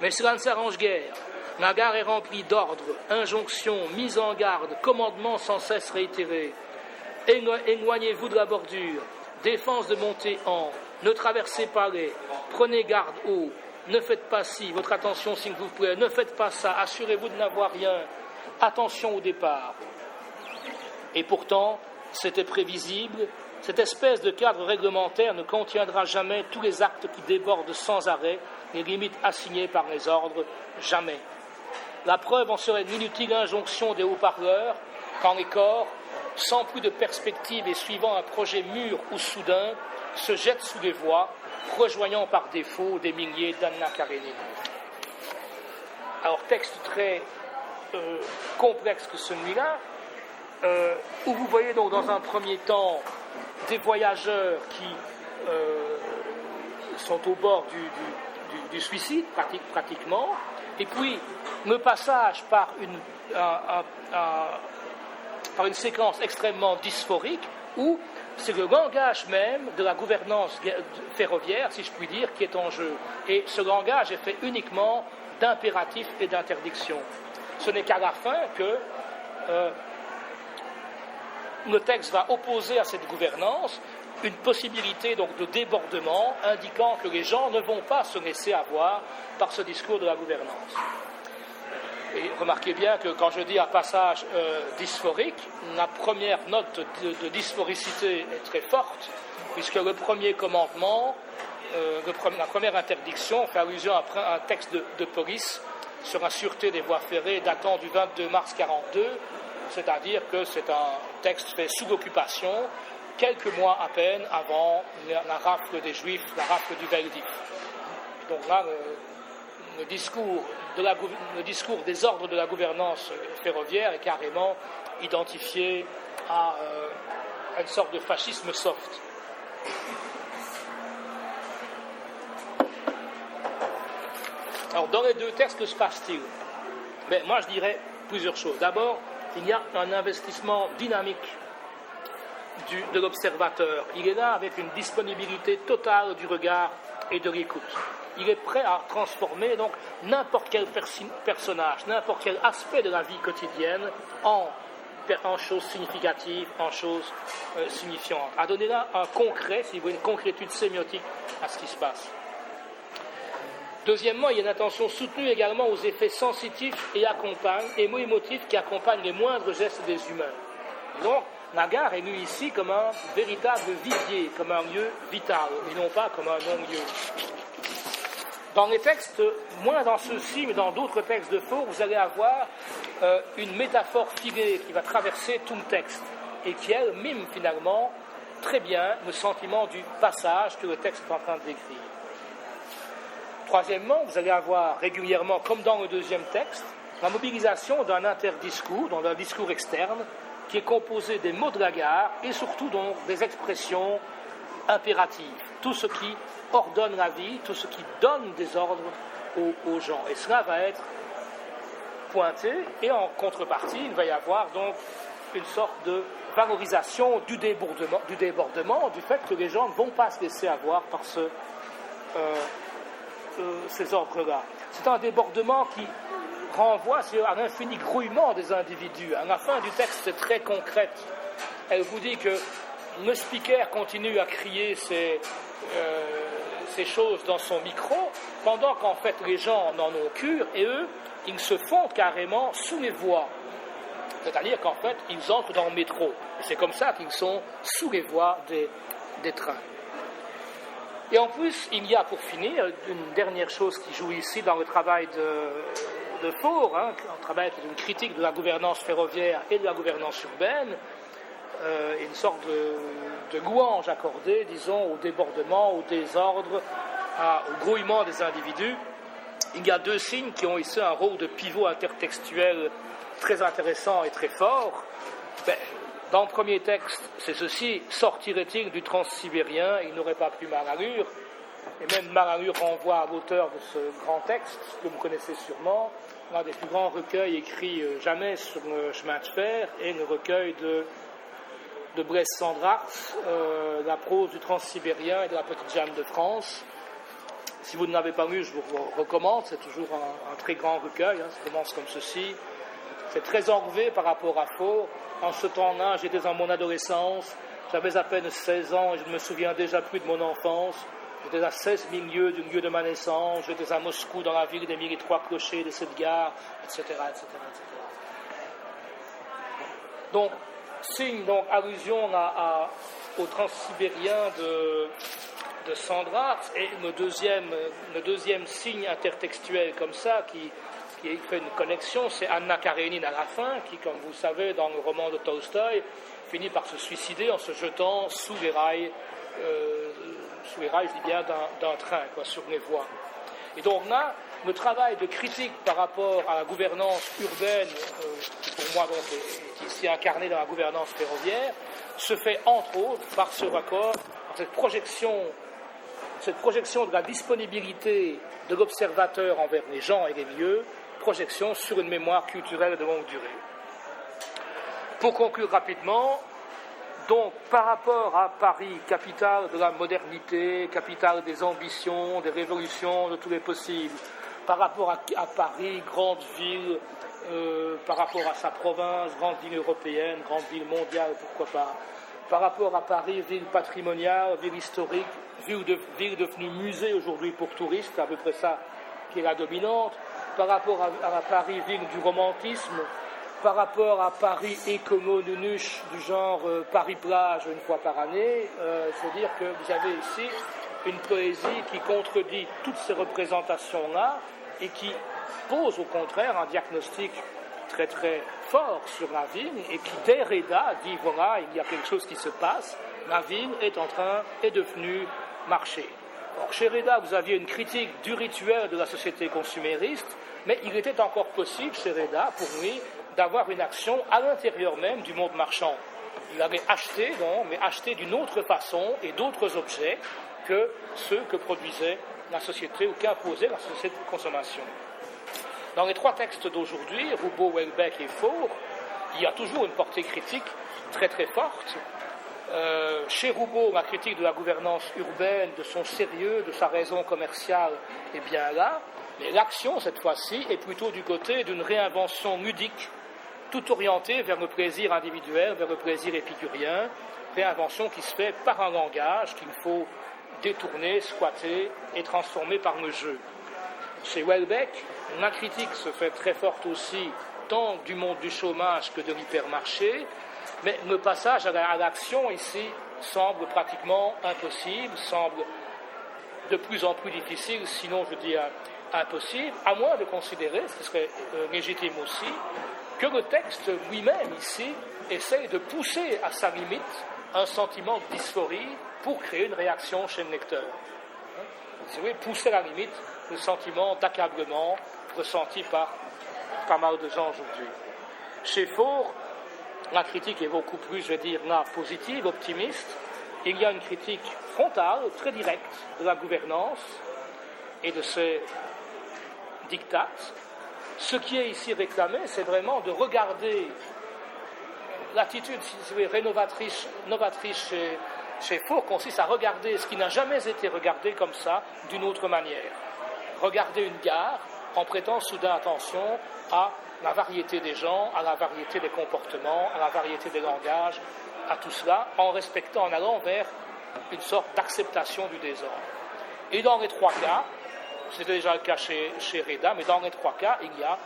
Mais cela ne s'arrange guère. La gare est remplie d'ordres, injonctions, mises en garde, commandements sans cesse réitérés. Éloignez-vous de la bordure, défense de monter en, ne traversez pas les, prenez garde haut, ne faites pas ci, votre attention s'il vous plaît, ne faites pas ça, assurez-vous de n'avoir rien, attention au départ. Et pourtant, c'était prévisible, cette espèce de cadre réglementaire ne contiendra jamais tous les actes qui débordent sans arrêt les limites assignées par les ordres, jamais. La preuve en serait l'inutile injonction des haut-parleurs, quand les corps, sans plus de perspective et suivant un projet mûr ou soudain, se jettent sous les voies, rejoignant par défaut des milliers d'Anna Karénine. Alors, texte très complexe que celui-là, où vous voyez donc dans un premier temps des voyageurs qui sont au bord du suicide, pratiquement, et puis le passage par une séquence extrêmement dysphorique où c'est le langage même de la gouvernance ferroviaire, si je puis dire, qui est en jeu. Et ce langage est fait uniquement d'impératifs et d'interdictions. Ce n'est qu'à la fin que le texte va opposer à cette gouvernance une possibilité donc de débordement, indiquant que les gens ne vont pas se laisser avoir par ce discours de la gouvernance. Et remarquez bien que quand je dis un passage dysphorique, la première note de dysphoricité est très forte, puisque le premier commandement, la première interdiction fait allusion à un texte de police sur la sûreté des voies ferrées datant du 22 mars 1942, c'est-à-dire que c'est un texte fait sous l'occupation, quelques mois à peine avant la rafle des Juifs, la rafle du Veldiv. Donc là, le discours des ordres de la gouvernance ferroviaire est carrément identifié à une sorte de fascisme soft. Alors, dans les deux textes, que se passe-t-il? Moi, je dirais plusieurs choses. D'abord, il y a un investissement dynamique de l'observateur. Il est là avec une disponibilité totale du regard et de l'écoute. Il est prêt à transformer donc n'importe quel personnage, n'importe quel aspect de la vie quotidienne en choses significatives, en choses signifiantes. À donner là un concret, si vous voulez, une concrétude sémiotique à ce qui se passe. Deuxièmement, il y a une attention soutenue également aux effets sensitifs et émotifs qui accompagnent les moindres gestes des humains. Donc, la gare est vue ici comme un véritable vivier, comme un lieu vital, et non pas comme un non-lieu. Dans les textes, moins dans ceux-ci, mais dans d'autres textes de Faure, vous allez avoir une métaphore figée qui va traverser tout le texte, et qui, elle, mime finalement très bien le sentiment du passage que le texte est en train de décrire. Troisièmement, vous allez avoir régulièrement, comme dans le deuxième texte, la mobilisation d'un interdiscours, d'un discours externe, qui est composé des mots de la gare et surtout donc des expressions impératives. Tout ce qui ordonne la vie, tout ce qui donne des ordres aux gens. Et cela va être pointé et en contrepartie, il va y avoir donc une sorte de valorisation du débordement, du fait que les gens ne vont pas se laisser avoir par ces ordres-là. C'est un débordement qui renvoie à l'infini grouillement des individus. À la fin du texte, c'est très concrète. Elle vous dit que le speaker continue à crier ces choses dans son micro, pendant qu'en fait les gens n'en ont cure, et eux, ils se fondent carrément sous les voies. C'est-à-dire qu'en fait, ils entrent dans le métro. Et c'est comme ça qu'ils sont sous les voies des trains. Et en plus, il y a pour finir une dernière chose qui joue ici dans le travail de Faure, un travail qui est une critique de la gouvernance ferroviaire et de la gouvernance urbaine, une sorte de louange accordée, disons, au débordement, au désordre, au grouillement des individus. Il y a deux signes qui ont ici un rôle de pivot intertextuel très intéressant et très fort. Dans le premier texte, c'est ceci: sortirait-il du transsibérien, il n'aurait pas plus Maralure. Et même Maralure renvoie à l'auteur de ce grand texte, que vous connaissez sûrement, l'un des plus grands recueils écrits jamais sur le chemin de fer, et le recueil de Brest-Sandrart, la prose du transsibérien et de la petite Jeanne de France. Si vous ne l'avez pas lu, je vous recommande, c'est toujours un très grand recueil, ça commence comme ceci. C'est très enlevé par rapport à Faure. En ce temps-là, j'étais dans mon adolescence, j'avais à peine 16 ans et je ne me souviens déjà plus de mon enfance. J'étais à 16 000 lieues du lieu de ma naissance, j'étais à Moscou, dans la ville des 1003 clochers de cette gare, etc., etc., etc. Donc, signe, allusion au transsibérien de Sandrart, et le deuxième signe intertextuel comme ça, qui fait une connexion, c'est Anna Karénine à la fin, qui, comme vous le savez, dans le roman de Tolstoï, finit par se suicider en se jetant sous les rails, je dis bien, d'un train, sur les voies. Et donc là, le travail de critique par rapport à la gouvernance urbaine, qui pour moi donc est ici incarnée dans la gouvernance ferroviaire, se fait entre autres par ce raccord, cette projection de la disponibilité de l'observateur envers les gens et les lieux, projection sur une mémoire culturelle de longue durée. Pour conclure rapidement, donc par rapport à Paris, capitale de la modernité, capitale des ambitions, des révolutions, de tous les possibles, par rapport à Paris, grande ville, par rapport à sa province, grande ville européenne, grande ville mondiale, pourquoi pas, par rapport à Paris, ville patrimoniale, ville historique, ville devenue musée aujourd'hui pour touristes, c'est à peu près ça qui est la dominante, par rapport à la Paris ville du romantisme, par rapport à Paris écono-nunuche du genre Paris-Plage une fois par année, c'est-à-dire que vous avez ici une poésie qui contredit toutes ces représentations-là et qui pose au contraire un diagnostic très très fort sur la vigne et qui dès Reda dit voilà, il y a quelque chose qui se passe, la vigne est devenue marché. Alors, chez Reda, vous aviez une critique du rituel de la société consumériste, mais il était encore possible chez Reda, pour lui, d'avoir une action à l'intérieur même du monde marchand. Il avait acheté, mais acheté d'une autre façon et d'autres objets que ceux que produisait la société ou qu'imposait la société de consommation. Dans les trois textes d'aujourd'hui, Roubaud, Houellebecq et Faure, il y a toujours une portée critique très très forte. Chez Roubaud, la critique de la gouvernance urbaine, de son sérieux, de sa raison commerciale est bien là, mais l'action, cette fois-ci, est plutôt du côté d'une réinvention ludique, tout orientée vers le plaisir individuel, vers le plaisir épicurien, réinvention qui se fait par un langage qu'il faut détourner, squatter et transformer par le jeu. Chez Houellebecq, la critique se fait très forte aussi, tant du monde du chômage que de l'hypermarché, mais le passage à l'action ici semble pratiquement impossible, semble de plus en plus difficile, sinon je dis impossible, à moins de considérer, ce qui serait légitime aussi, que le texte lui-même ici essaye de pousser à sa limite un sentiment de dysphorie pour créer une réaction chez le lecteur. Si vous voulez, pousser à la limite le sentiment d'accablement ressenti par pas mal de gens aujourd'hui. Chez Faure, la critique est beaucoup plus, je vais dire, là, positive, optimiste. Il y a une critique frontale, très directe, de la gouvernance et de ses dictates. Ce qui est ici réclamé, c'est vraiment de regarder l'attitude, si vous voulez, novatrice chez Faure consiste à regarder ce qui n'a jamais été regardé comme ça, d'une autre manière. Regarder une gare en prêtant soudain attention à la variété des gens, à la variété des comportements, à la variété des langages, à tout cela, en respectant, en allant vers une sorte d'acceptation du désordre. Et dans les trois cas, c'était déjà le cas chez Reda, mais dans les trois cas, il y a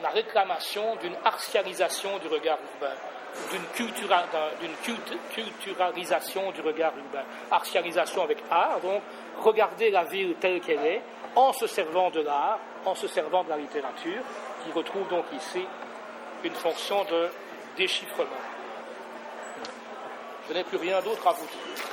la réclamation d'une artialisation du regard urbain, d'une culturalisation du regard urbain. Artialisation avec art, donc regarder la ville telle qu'elle est, en se servant de l'art, en se servant de la littérature, qui retrouve donc ici une fonction de déchiffrement. Je n'ai plus rien d'autre à vous dire.